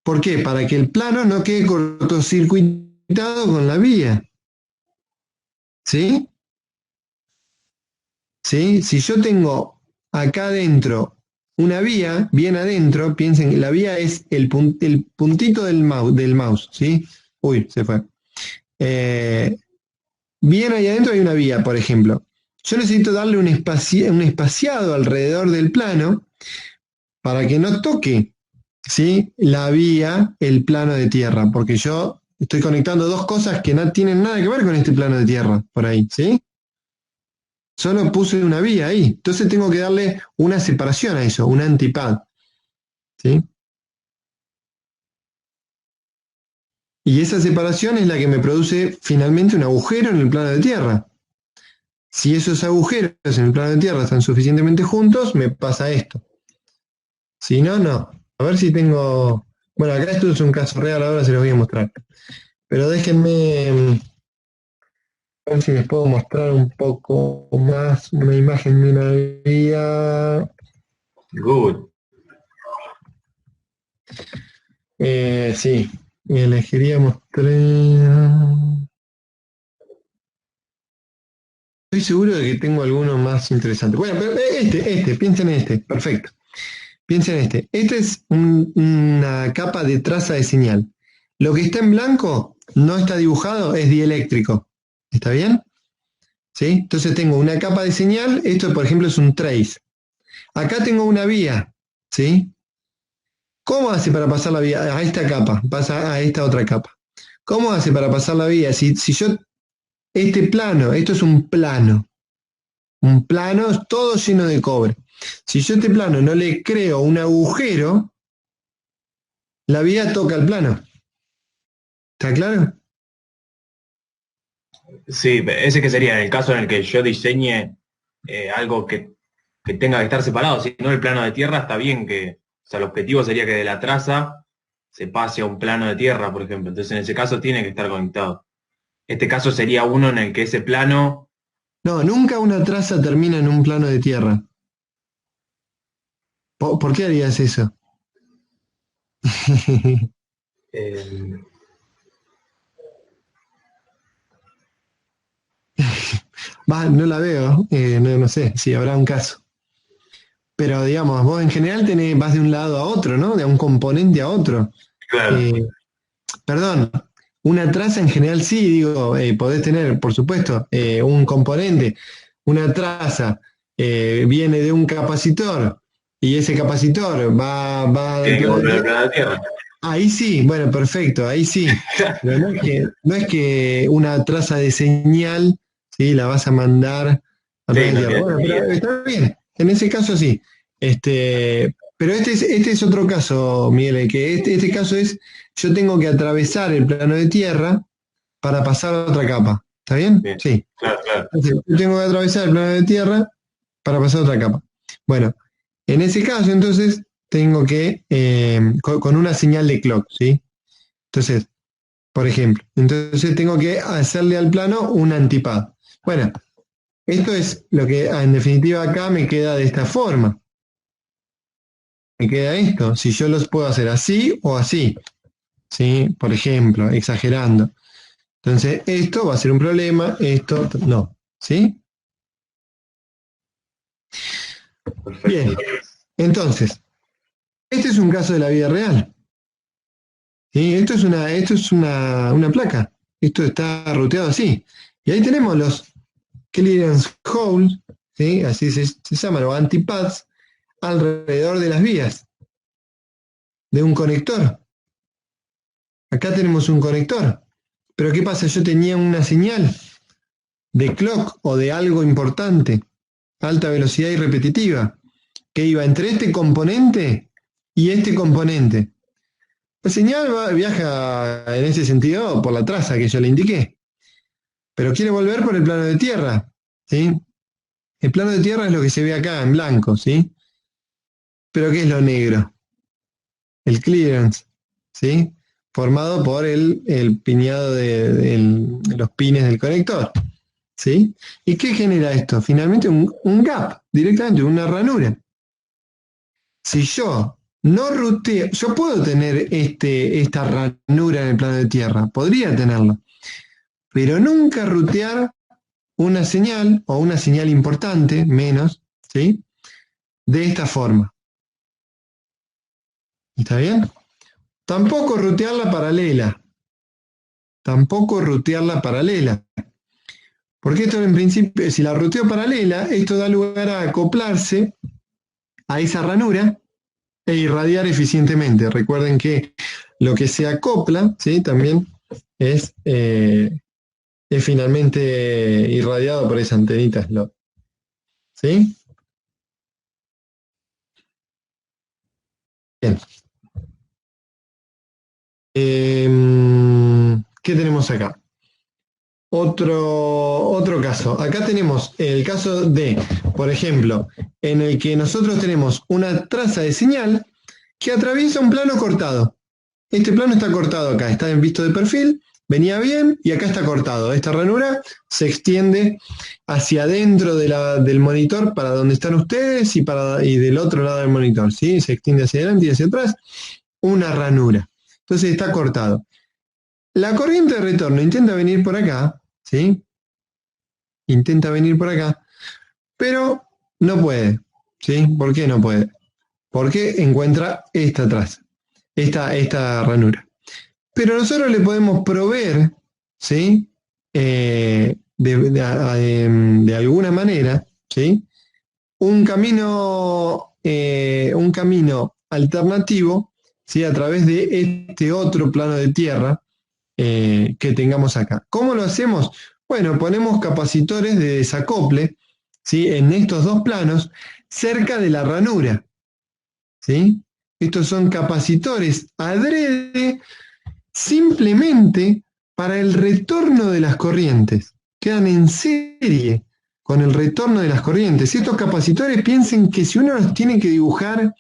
¿Por qué? Para que el plano no quede cortocircuitado con la vía. ¿Sí? ¿Sí? Si yo tengo acá adentro una vía, bien adentro, piensen que la vía es el puntito del mouse, ¿sí? Uy, se fue. Bien ahí adentro hay una vía, por ejemplo. Yo necesito darle un espaciado alrededor del plano para que no toque, ¿sí? La vía, el plano de tierra, porque yo estoy conectando dos cosas que no tienen nada que ver con este plano de tierra, por ahí, ¿sí? Solo puse una vía ahí, entonces tengo que darle una separación a eso, un antipad, ¿sí? Y esa separación es la que me produce finalmente un agujero en el plano de tierra. Si esos agujeros en el plano de tierra están suficientemente juntos, me pasa esto. Si no, no. A ver si tengo... Bueno, acá esto es un caso real, ahora se los voy a mostrar. Pero déjenme... A ver si les puedo mostrar un poco más una imagen de una vía. Good. Sí, me elegiría mostrar... Estoy seguro de que tengo alguno más interesante. Bueno, pero piensen en este, perfecto. Piensen en este. Este es una capa de traza de señal. Lo que está en blanco no está dibujado, es dieléctrico. ¿Está bien? ¿Sí? Entonces tengo una capa de señal, esto por ejemplo es un trace. Acá tengo una vía, ¿sí? ¿Cómo hace para pasar la vía a esta capa? Pasa a esta otra capa. ¿Cómo hace para pasar la vía? Si yo, este plano, esto es un plano todo lleno de cobre. Si yo a este plano no le creo un agujero, la vía toca el plano. ¿Está claro? Sí, ese que sería en el caso en el que yo diseñe algo que tenga que estar separado, si no el plano de tierra está bien que, o sea, el objetivo sería que de la traza se pase a un plano de tierra, por ejemplo. Entonces en ese caso tiene que estar conectado. Este caso sería uno en el que ese plano, No, nunca una traza termina en un plano de tierra. ¿Por qué harías eso? eh, Va, no la veo, no sé si habrá un caso. Pero digamos, vos en general vas de un lado a otro, ¿no? De un componente a otro. claro, Eh, Perdón, una traza en general sí, digo, podés tener, por supuesto, un componente. Una traza viene de un capacitor y ese capacitor va del tiene que plano de volver al tierra. plano de tierra. Ahí sí, bueno, perfecto, ahí sí. Pero no es que una traza de señal, ¿sí? La vas a mandar a Sí, través de no tierra. tiene Bueno, sentido. pero está bien, en ese caso sí. Pero este es otro caso, Miguel, que este caso es, yo tengo que atravesar el plano de tierra para pasar a otra capa. ¿Está bien? Bien, Sí. claro, claro. Entonces, yo tengo que atravesar el plano de tierra para pasar a otra capa. Bueno, en ese caso, entonces, tengo que, con una señal de clock, ¿sí? Entonces, por ejemplo, entonces tengo que hacerle al plano un antipad. Bueno, esto es lo que en definitiva acá me queda de esta forma. Me queda esto. Si yo los puedo hacer así o así, ¿sí? Por ejemplo, exagerando. Entonces, esto va a ser un problema, esto no, ¿sí? Perfecto. Bien, entonces, este es un caso de la vida real. ¿Sí? Esto es una placa. Esto está ruteado así. Y ahí tenemos los clearance holes, ¿sí? Así se llaman, o antipads, alrededor de las vías de un conector. Acá tenemos un conector. Pero ¿qué pasa? Yo tenía una señal de clock o de algo importante, alta velocidad y repetitiva, que iba entre este componente y este componente. La señal viaja en ese sentido por la traza que yo le indiqué, pero quiere volver por el plano de tierra, ¿sí? El plano de tierra es lo que se ve acá en blanco, ¿sí? Pero ¿qué es lo negro? El clearance, ¿sí? Formado por el piñado de los pines del conector, ¿sí? ¿Y qué genera esto? Finalmente un gap, directamente una ranura. Si yo no ruteo, yo puedo tener esta ranura en el plano de tierra, podría tenerlo, pero nunca rutear una señal o una señal importante, menos, ¿sí? De esta forma. ¿Está bien? Tampoco rutearla paralela. Tampoco rutearla paralela. Porque esto en principio, si la ruteo paralela, esto da lugar a acoplarse a esa ranura e irradiar eficientemente. Recuerden que lo que se acopla, ¿sí? También es finalmente irradiado por esa antenita slot. ¿Sí? Bien. ¿Qué tenemos acá? Otro caso. Acá tenemos el caso de, por ejemplo, en el que nosotros tenemos una traza de señal que atraviesa un plano cortado. Este plano está cortado acá, está en visto de perfil, venía bien y acá está cortado. Esta ranura se extiende hacia adentro del monitor para donde están ustedes y del otro lado del monitor, ¿sí? Se extiende hacia adelante y hacia atrás, una ranura. Entonces está cortado. La corriente de retorno intenta venir por acá, ¿sí? Intenta venir por acá, pero no puede, ¿sí? ¿Por qué no puede? Porque encuentra esta traza, esta ranura. Pero nosotros le podemos proveer, ¿sí? De alguna manera, ¿sí? Un camino alternativo ¿sí? A través de este otro plano de tierra que tengamos acá. ¿Cómo lo hacemos? Bueno, ponemos capacitores de desacople, ¿sí? En estos dos planos, cerca de la ranura, ¿sí? Estos son capacitores adrede simplemente para el retorno de las corrientes. Quedan en serie con el retorno de las corrientes. Estos capacitores, piensen que si uno los tiene que dibujar,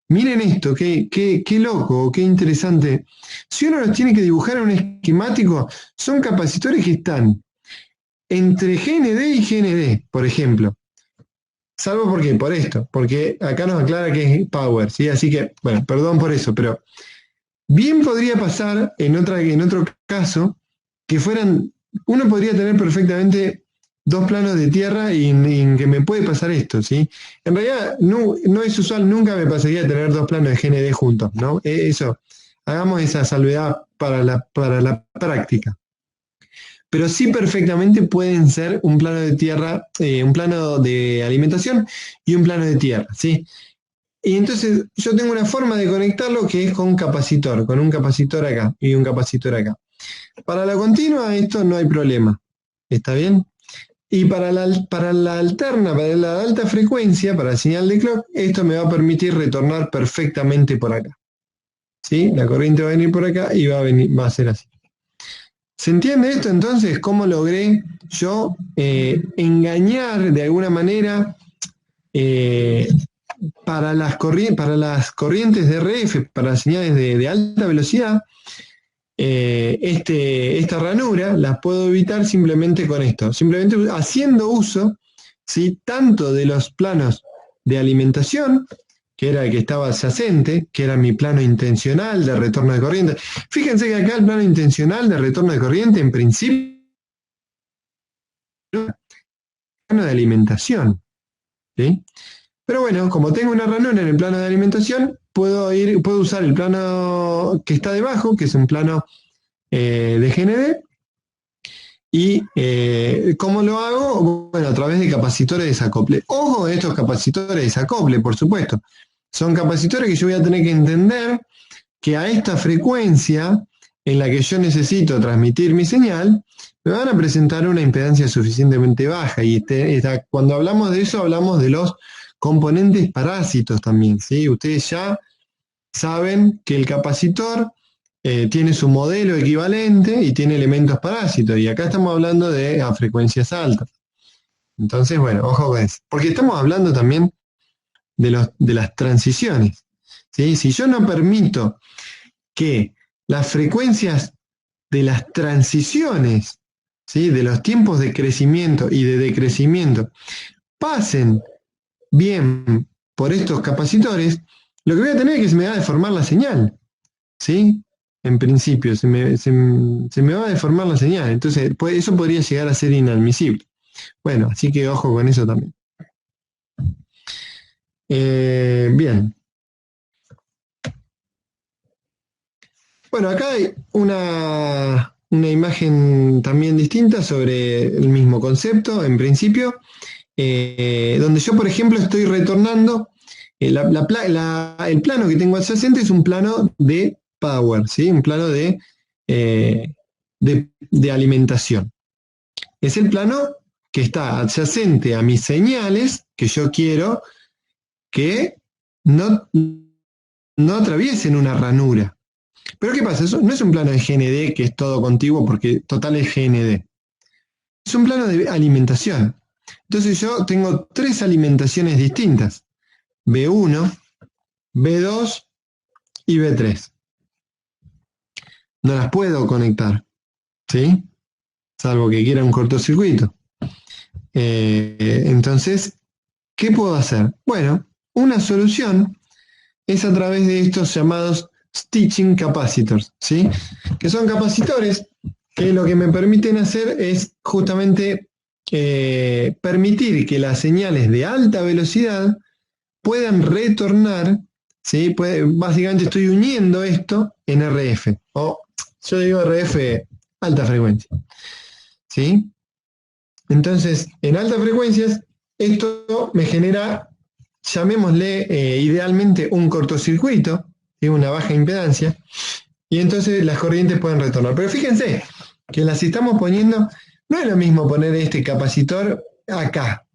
miren esto, qué loco, qué interesante. Si uno los tiene que dibujar en un esquemático, son capacitores que están entre GND y GND, por ejemplo. Salvo por esto, porque acá nos aclara que es power, ¿sí? Así que, bueno, perdón por eso, pero bien podría pasar en otro caso que uno podría tener perfectamente dos planos de tierra y que me puede pasar esto, ¿sí? En realidad no es usual, nunca me pasaría tener dos planos de GND juntos, ¿no? Eso, hagamos esa salvedad para la práctica. Pero sí perfectamente pueden ser un plano de tierra, un plano de alimentación y un plano de tierra, ¿sí? Y entonces yo tengo una forma de conectarlo que es con un capacitor acá y un capacitor acá. Para la continua esto no hay problema, ¿está bien? Y para la alterna, para la alta frecuencia, para la señal de clock, esto me va a permitir retornar perfectamente por acá. ¿Sí? La corriente va a venir por acá y va a ser así. ¿Se entiende esto entonces? ¿Cómo logré yo engañar de alguna manera para las corrientes de RF, para las señales de alta velocidad? Esta ranura las puedo evitar simplemente con esto, simplemente haciendo uso, ¿sí? Tanto de los planos de alimentación, que era el que estaba adyacente, que era mi plano intencional de retorno de corriente. Fíjense que acá el plano intencional de retorno de corriente, en principio, es un plano de alimentación, ¿sí? Pero bueno, como tengo una ranura en el plano de alimentación, puedo usar el plano que está debajo, que es un plano de GND. ¿Y cómo lo hago? Bueno, a través de capacitores de desacople. Ojo, estos capacitores de desacople, por supuesto. Son capacitores que yo voy a tener que entender que a esta frecuencia en la que yo necesito transmitir mi señal, me van a presentar una impedancia suficientemente baja. Y cuando hablamos de eso, hablamos de los componentes parásitos también, ¿sí? Ustedes ya saben que el capacitor tiene su modelo equivalente y tiene elementos parásitos. Y acá estamos hablando de a frecuencias altas. Entonces, bueno, ojo con eso. Porque estamos hablando también de las transiciones, ¿sí? Si yo no permito que las frecuencias de las transiciones, ¿sí? De los tiempos de crecimiento y de decrecimiento pasen bien por estos capacitores, lo que voy a tener es que se me va a deformar la señal, ¿sí? En principio, se me va a deformar la señal, entonces eso podría llegar a ser inadmisible. Bueno, así que ojo con eso también. Bien. Bueno, acá hay una imagen también distinta sobre el mismo concepto, en principio, donde yo, por ejemplo, estoy retornando, el plano que tengo adyacente es un plano de power, ¿sí? Un plano de alimentación. Es el plano que está adyacente a mis señales que yo quiero que no atraviesen una ranura. Pero ¿qué pasa? Eso no es un plano de GND que es todo contiguo porque total es GND. Es un plano de alimentación. Entonces yo tengo tres alimentaciones distintas. B1, B2 y B3. No las puedo conectar, ¿sí? Salvo que quiera un cortocircuito. Entonces, ¿qué puedo hacer? Bueno, una solución es a través de estos llamados stitching capacitors, ¿sí? Que son capacitores que lo que me permiten hacer es justamente permitir que las señales de alta velocidad puedan retornar, ¿sí? Básicamente estoy uniendo esto en RF, o yo digo RF alta frecuencia, ¿sí? Entonces, en altas frecuencias, esto me genera, llamémosle idealmente un cortocircuito, es una baja impedancia, y entonces las corrientes pueden retornar. Pero fíjense que las estamos poniendo, no es lo mismo poner este capacitor acá.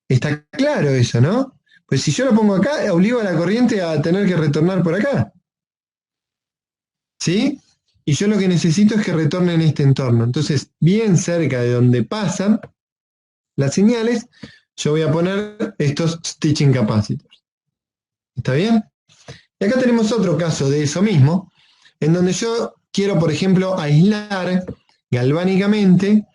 Está claro eso, ¿no? Pues si yo lo pongo acá, obligo a la corriente a tener que retornar por acá. ¿Sí? Y yo lo que necesito es que retorne en este entorno. Entonces, bien cerca de donde pasan las señales, yo voy a poner estos stitching capacitors. ¿Está bien? Y acá tenemos otro caso de eso mismo, en donde yo quiero, por ejemplo, aislar galvánicamente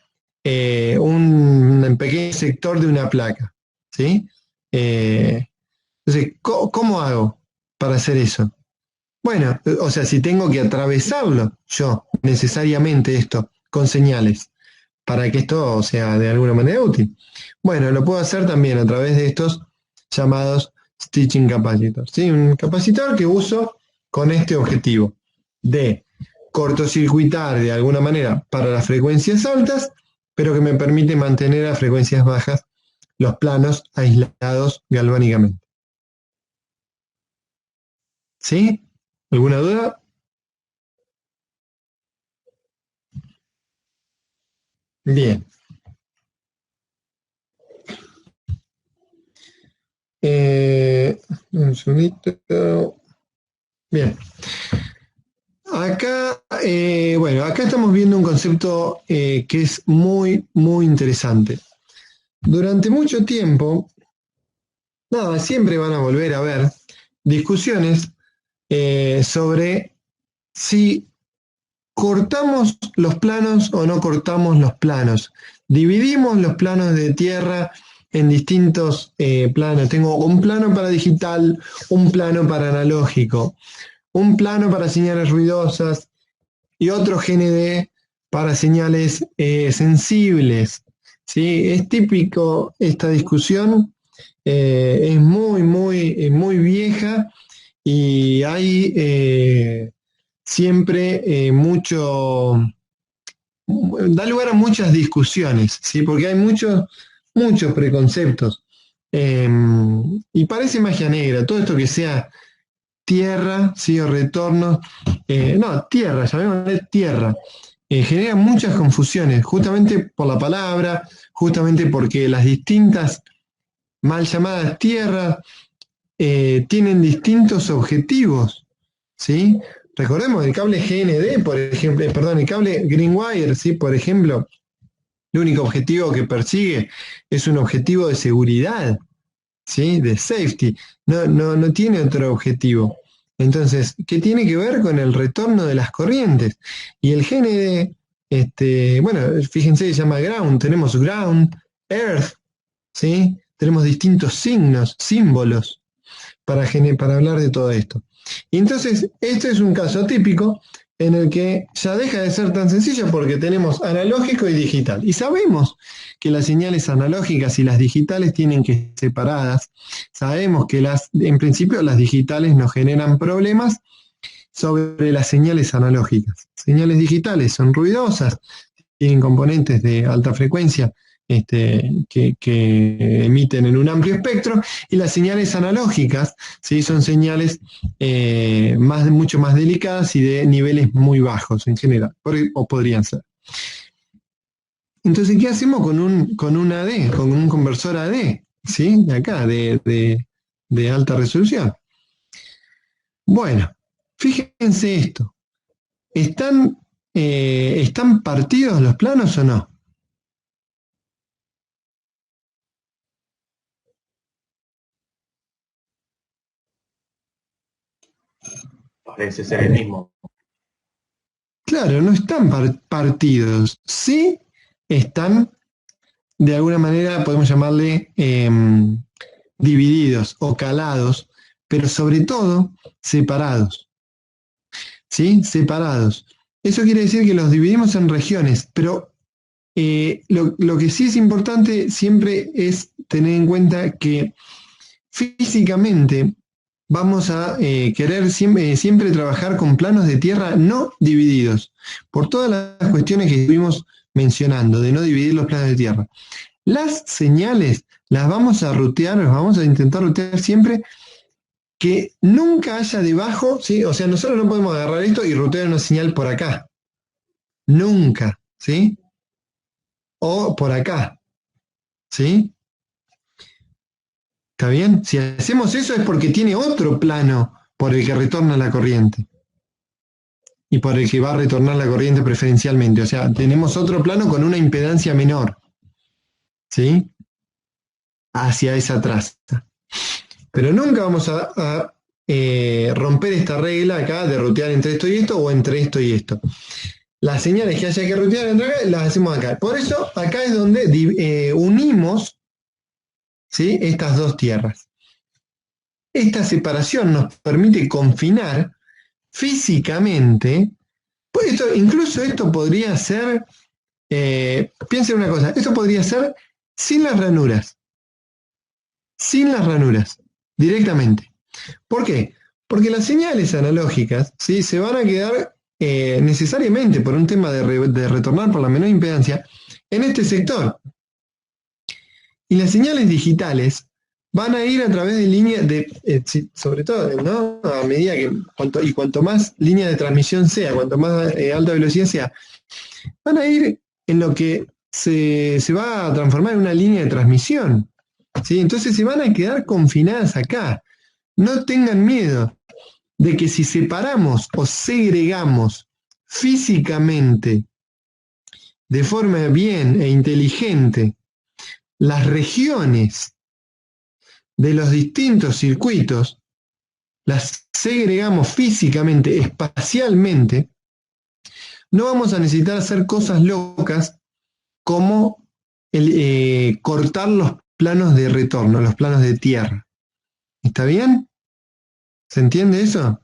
un pequeño sector de una placa. ¿Sí? Entonces, ¿cómo hago para hacer eso? Bueno, o sea, si tengo que atravesarlo yo necesariamente esto con señales para que esto sea de alguna manera útil. Bueno, lo puedo hacer también a través de estos llamados stitching capacitors. ¿Sí? Un capacitor que uso con este objetivo de cortocircuitar de alguna manera para las frecuencias altas, pero que me permite mantener a frecuencias bajas los planos aislados galvánicamente. ¿Sí? ¿Alguna duda? Bien. Un segundito. Bien. Acá, bueno, acá estamos viendo un concepto que es muy, muy interesante. Durante mucho tiempo, nada, siempre van a volver a haber discusiones sobre si cortamos los planos o no cortamos los planos. Dividimos los planos de tierra en distintos planos. Tengo un plano para digital, un plano para analógico, un plano para señales ruidosas y otro GND para señales sensibles. ¿Sí? Es típico esta discusión, es muy, muy, muy vieja y hay siempre da lugar a muchas discusiones, ¿sí? Porque hay muchos preconceptos. Y parece magia negra, todo esto que sea tierra, ¿sí? O retorno, no, tierra, llamémosle tierra, genera muchas confusiones, justamente por la palabra, justamente porque las distintas mal llamadas tierras tienen distintos objetivos, ¿sí? Recordemos el cable GND, por ejemplo, perdón, el cable Greenwire, ¿sí? Por ejemplo, el único objetivo que persigue es un objetivo de seguridad, ¿sí? De safety, no tiene otro objetivo. Entonces, ¿qué tiene que ver con el retorno de las corrientes? Y el GND, bueno, fíjense, se llama ground, tenemos ground, earth, ¿sí? Tenemos distintos signos, símbolos para hablar de todo esto. Y entonces, este es un caso típico en el que ya deja de ser tan sencillo porque tenemos analógico y digital. Y sabemos que las señales analógicas y las digitales tienen que ser separadas. Sabemos que en principio las digitales nos generan problemas sobre las señales analógicas. Señales digitales son ruidosas, tienen componentes de alta frecuencia que emiten en un amplio espectro, y las señales analógicas, ¿sí? Son señales mucho más delicadas y de niveles muy bajos en general, o podrían ser. Entonces, ¿qué hacemos con un AD, con un conversor AD? ¿Sí? De acá, de alta resolución. Bueno, fíjense esto. ¿Están partidos los planos o no? Parece ser el mismo. Claro, no están partidos. Sí están, de alguna manera, podemos llamarle divididos o calados, pero sobre todo separados. ¿Sí? Separados. Eso quiere decir que los dividimos en regiones, pero lo que sí es importante siempre es tener en cuenta que físicamente vamos a querer siempre trabajar con planos de tierra no divididos, por todas las cuestiones que estuvimos mencionando, de no dividir los planos de tierra. Las señales las vamos a rutear, las vamos a intentar rutear siempre que nunca haya debajo, ¿sí? O sea, nosotros no podemos agarrar esto y rutear una señal por acá. Nunca, ¿sí? O por acá, ¿sí? ¿Está bien? Si hacemos eso es porque tiene otro plano por el que retorna la corriente. Y por el que va a retornar la corriente preferencialmente. O sea, tenemos otro plano con una impedancia menor, ¿sí? Hacia esa traza. Pero nunca vamos a romper esta regla acá de rutear entre esto y esto o entre esto y esto. Las señales que haya que rutear entre acá las hacemos acá. Por eso acá es donde unimos, ¿sí?, estas dos tierras. Esta separación nos permite confinar físicamente, pues incluso esto podría ser, piensen una cosa, esto podría ser sin las ranuras, directamente. ¿Por qué? Porque las señales analógicas, ¿sí?, se van a quedar necesariamente por un tema de retornar por la menor impedancia en este sector. Y las señales digitales van a ir a través de líneas sobre todo, ¿no?, a medida que cuanto más línea de transmisión sea, cuanto más alta velocidad sea, van a ir en lo que se va a transformar en una línea de transmisión, ¿sí? Entonces se van a quedar confinadas acá. No tengan miedo de que si separamos o segregamos físicamente de forma bien e inteligente las regiones de los distintos circuitos, las segregamos físicamente, espacialmente, no vamos a necesitar hacer cosas locas como cortar los planos de retorno, los planos de tierra. ¿Está bien? ¿Se entiende eso?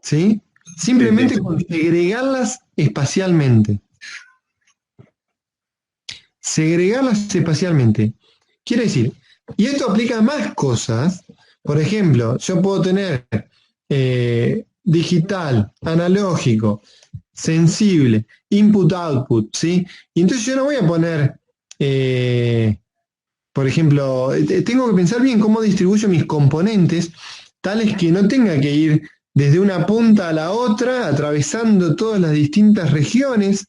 ¿Sí? Simplemente con segregarlas espacialmente. Segregarlas espacialmente. Quiere decir, y esto aplica a más cosas. Por ejemplo, yo puedo tener digital, analógico, sensible, input-output, ¿sí? Y entonces yo no voy a poner, por ejemplo, tengo que pensar bien cómo distribuyo mis componentes, tales que no tenga que ir desde una punta a la otra, atravesando todas las distintas regiones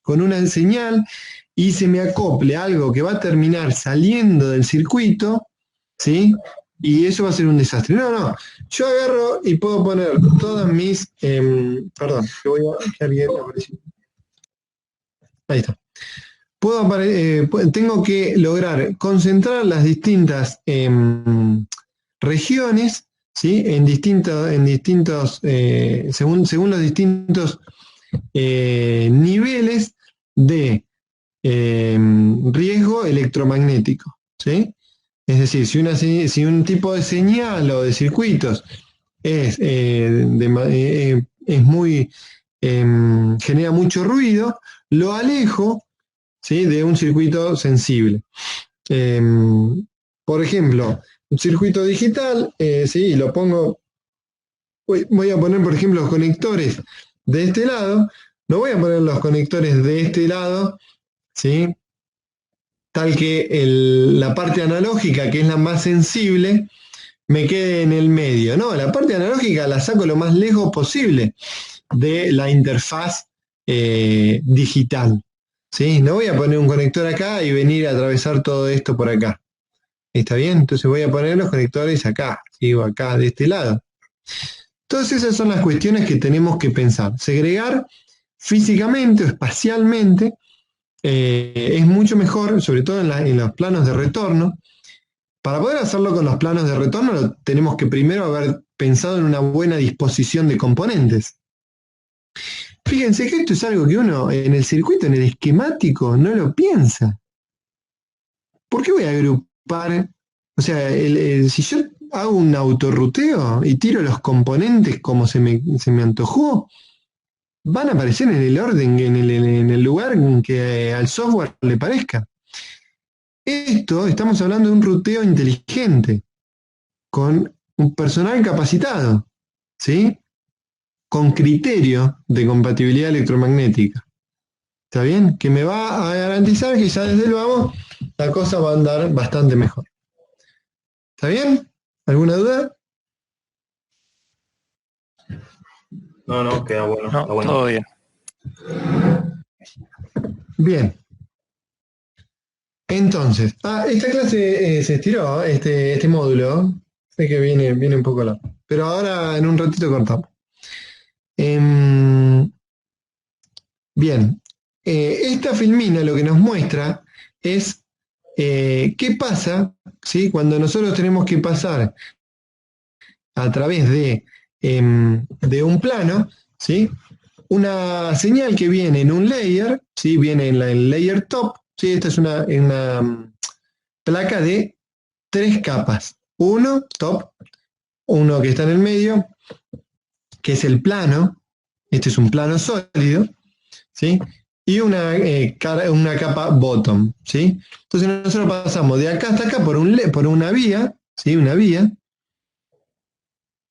con una señal, y se me acople algo que va a terminar saliendo del circuito, ¿sí? Y eso va a ser un desastre. No, yo agarro y puedo poner todas mis... perdón, que voy a... que alguien apareció. Ahí está. Tengo que lograr concentrar las distintas regiones, ¿sí?, en distintos según los distintos niveles de riesgo electromagnético, ¿sí? Es decir, si un tipo de señal o de circuitos es muy genera mucho ruido, lo alejo, ¿sí?, de un circuito sensible. Por ejemplo, un circuito digital, ¿sí?, lo pongo, voy a poner, por ejemplo, los conectores de este lado, no voy a poner los conectores de este lado, ¿sí?, tal que la parte analógica, que es la más sensible, me quede en el medio. No, la parte analógica la saco lo más lejos posible de la interfaz digital, ¿sí? No voy a poner un conector acá y venir a atravesar todo esto por acá. ¿Está bien? Entonces voy a poner los conectores acá, ¿sí?, o acá, de este lado. Todas esas son las cuestiones que tenemos que pensar. Segregar físicamente o espacialmente es mucho mejor, sobre todo en los planos de retorno. Para poder hacerlo con los planos de retorno, tenemos que primero haber pensado en una buena disposición de componentes. Fíjense que esto es algo que uno en el circuito, en el esquemático, no lo piensa. ¿Por qué voy a agrupar? O sea, si yo hago un autorruteo y tiro los componentes como se me antojó, van a aparecer en el orden, en el lugar en que al software le parezca. Estamos hablando de un ruteo inteligente, con un personal capacitado, ¿sí?, con criterio de compatibilidad electromagnética. ¿Está bien? Que me va a garantizar que ya desde el vamos la cosa va a andar bastante mejor. ¿Está bien? ¿Alguna duda? No, queda bueno. No, Está bueno. todo bien. Bien. Entonces, esta clase se estiró, este módulo. Sé que viene un poco largo. Pero ahora en un ratito cortamos. Bien. Esta filmina lo que nos muestra es qué pasa, ¿sí? Cuando nosotros tenemos que pasar a través de un plano, ¿sí? Una señal que viene en un layer, ¿sí? Viene en el layer top, ¿sí? Esta es una placa de 3 capas. Uno, top, uno que está en el medio, que es el plano, este es un plano sólido, ¿sí? Y una capa bottom, ¿sí? Entonces nosotros pasamos de acá hasta acá por una vía, ¿sí? Una vía.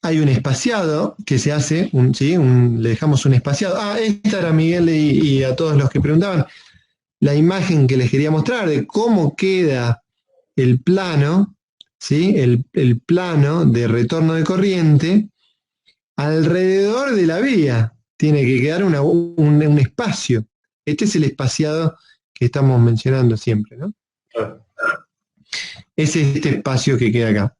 Hay un espaciado que se hace, ¿sí? Le dejamos un espaciado. Esta era Miguel y a todos los que preguntaban, la imagen que les quería mostrar de cómo queda el plano, ¿sí? El plano de retorno de corriente alrededor de la vía. Tiene que quedar un espacio. Este es el espaciado que estamos mencionando siempre, ¿no? Claro. Es este espacio que queda acá.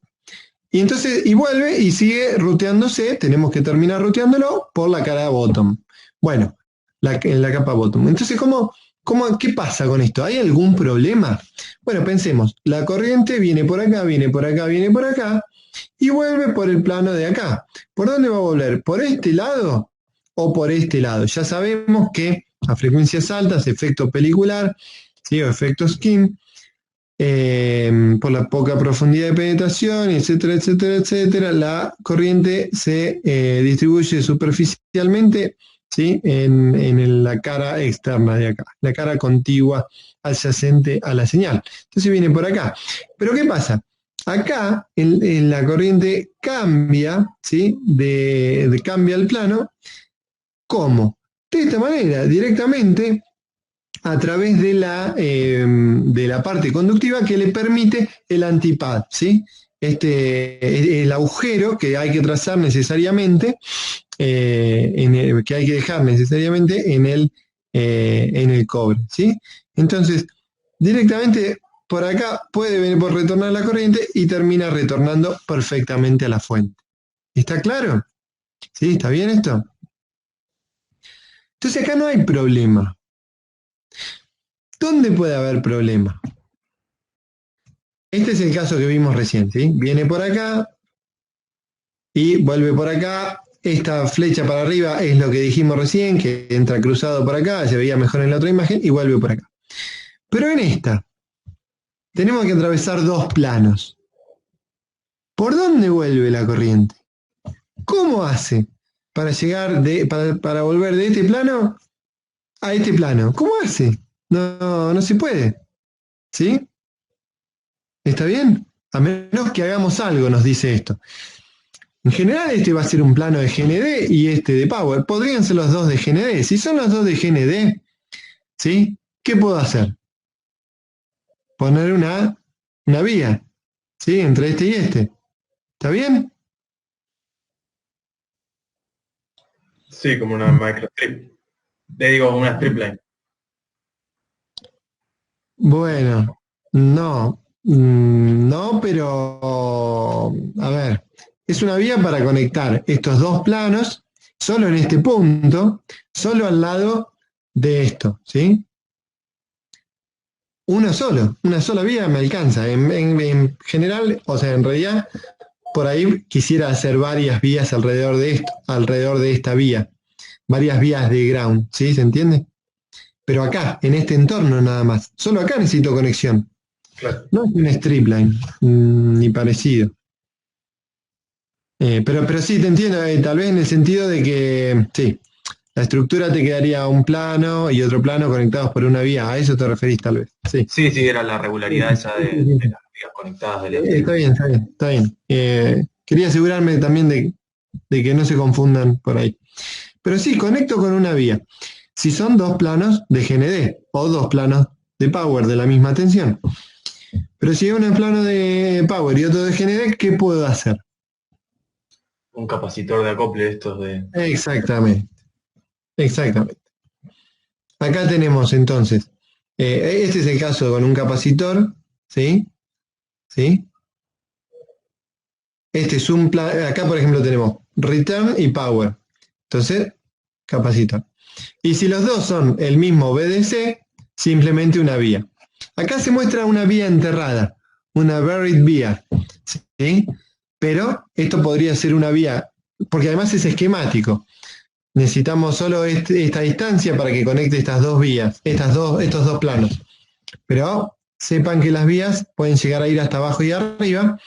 Y entonces, y vuelve y sigue ruteándose, tenemos que terminar ruteándolo por la cara bottom. Bueno, en la capa bottom. Entonces, ¿qué pasa con esto? ¿Hay algún problema? Bueno, pensemos, la corriente viene por acá, viene por acá, viene por acá, y vuelve por el plano de acá. ¿Por dónde va a volver? ¿Por este lado o por este lado? Ya sabemos que a frecuencias altas, efecto pelicular, ¿sí? O efecto skin, por la poca profundidad de penetración, etcétera, etcétera, etcétera, la corriente se distribuye superficialmente, ¿sí? en la cara externa de acá, la cara contigua adyacente a la señal. Entonces viene por acá. Pero ¿qué pasa? Acá en la corriente cambia, ¿sí? Cambia el plano. ¿Cómo? De esta manera, directamente a través de la parte conductiva que le permite el antipad, ¿sí? El agujero que hay que trazar necesariamente, que hay que dejar necesariamente en el cobre, ¿sí? Entonces, directamente por acá puede venir por retornar la corriente y termina retornando perfectamente a la fuente. ¿Está claro? ¿Sí? ¿Está bien esto? Entonces acá no hay problema. ¿Dónde puede haber problema? Este es el caso que vimos recién, ¿sí? Viene por acá y vuelve por acá. Esta flecha para arriba es lo que dijimos recién, que entra cruzado por acá, se veía mejor en la otra imagen, y vuelve por acá. Pero en esta, tenemos que atravesar 2 planos. ¿Por dónde vuelve la corriente? ¿Cómo hace para llegar para volver de este plano a este plano? ¿Cómo hace? No se puede. ¿Sí? ¿Está bien? A menos que hagamos algo, nos dice esto. En general este va a ser un plano de GND y este de Power. Podrían ser los dos de GND. Si son los dos de GND, ¿sí? ¿Qué puedo hacer? Poner una vía, ¿sí? Entre este y este. ¿Está bien? Sí, como una microstrip. Le digo una strip line. Bueno, no, pero a ver, es una vía para conectar estos 2 planos solo en este punto, solo al lado de esto, ¿sí? Una sola vía me alcanza. En general, o sea, en realidad, por ahí quisiera hacer varias vías alrededor de esto, alrededor de esta vía, varias vías de ground, ¿sí? ¿Se entiende? Pero acá, en este entorno nada más. Solo acá necesito conexión. Claro. No es una strip line, ni parecido. Pero sí, te entiendo, tal vez en el sentido de que, sí, la estructura te quedaría un plano y otro plano conectados por una vía. A eso te referís tal vez. Sí. Sí, era la regularidad esa de las vías conectadas de la Está bien, está bien. Quería asegurarme también de que no se confundan por ahí. Pero sí, conecto con una vía. Si son 2 planos de GND o 2 planos de Power de la misma tensión. Pero si es uno en plano de power y otro de GND, ¿qué puedo hacer? Un capacitor de acople de estos de... Exactamente, exactamente. Acá tenemos entonces, este es el caso con un capacitor, ¿sí? ¿Sí? Este es un plan, acá por ejemplo tenemos return y power. Entonces, capacitor. Y si los dos son el mismo BDC, simplemente una vía. Acá se muestra una vía enterrada, una buried vía, ¿sí? Pero esto podría ser una vía, porque además es esquemático. Necesitamos solo esta distancia para que conecte estas dos vías, estos dos planos. Pero sepan que las vías pueden llegar a ir hasta abajo y arriba,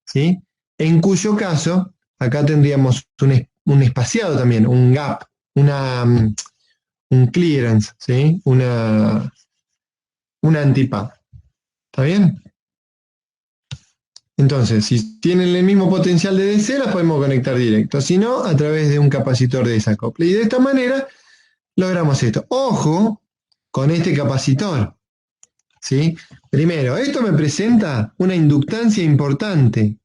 ¿sí? En cuyo caso, acá tendríamos un espaciado también, un gap, un clearance, ¿sí? Una antipad. ¿Está bien? Entonces, si tienen el mismo potencial de DC, las podemos conectar directo. Si no, a través de un capacitor de desacople. Y de esta manera logramos esto. Ojo con este capacitor, ¿sí? Primero, esto me presenta una inductancia importante.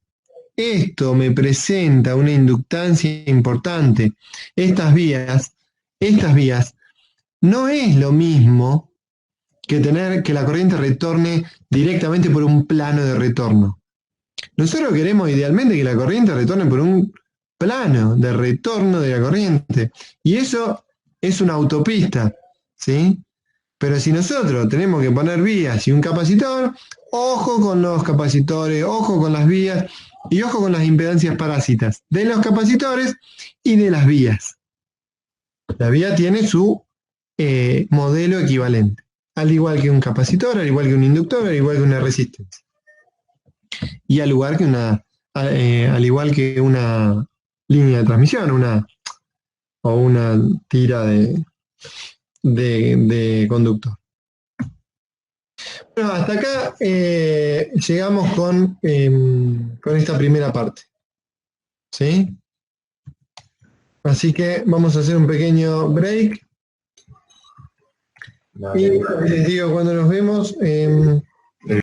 Esto me presenta una inductancia importante. Estas vías, no es lo mismo que tener que la corriente retorne directamente por un plano de retorno. Nosotros queremos idealmente que la corriente retorne por un plano de retorno de la corriente. Y eso es una autopista, ¿sí? Pero si nosotros tenemos que poner vías y un capacitor, ojo con los capacitores, ojo con las vías y ojo con las impedancias parásitas de los capacitores y de las vías. La vía tiene su modelo equivalente, al igual que un capacitor, al igual que un inductor, al igual que una resistencia. Y al igual que una línea de transmisión, o una tira de conductor. Bueno, hasta acá llegamos con esta primera parte. ¿Sí? Así que vamos a hacer un pequeño break. Y les digo cuando nos vemos.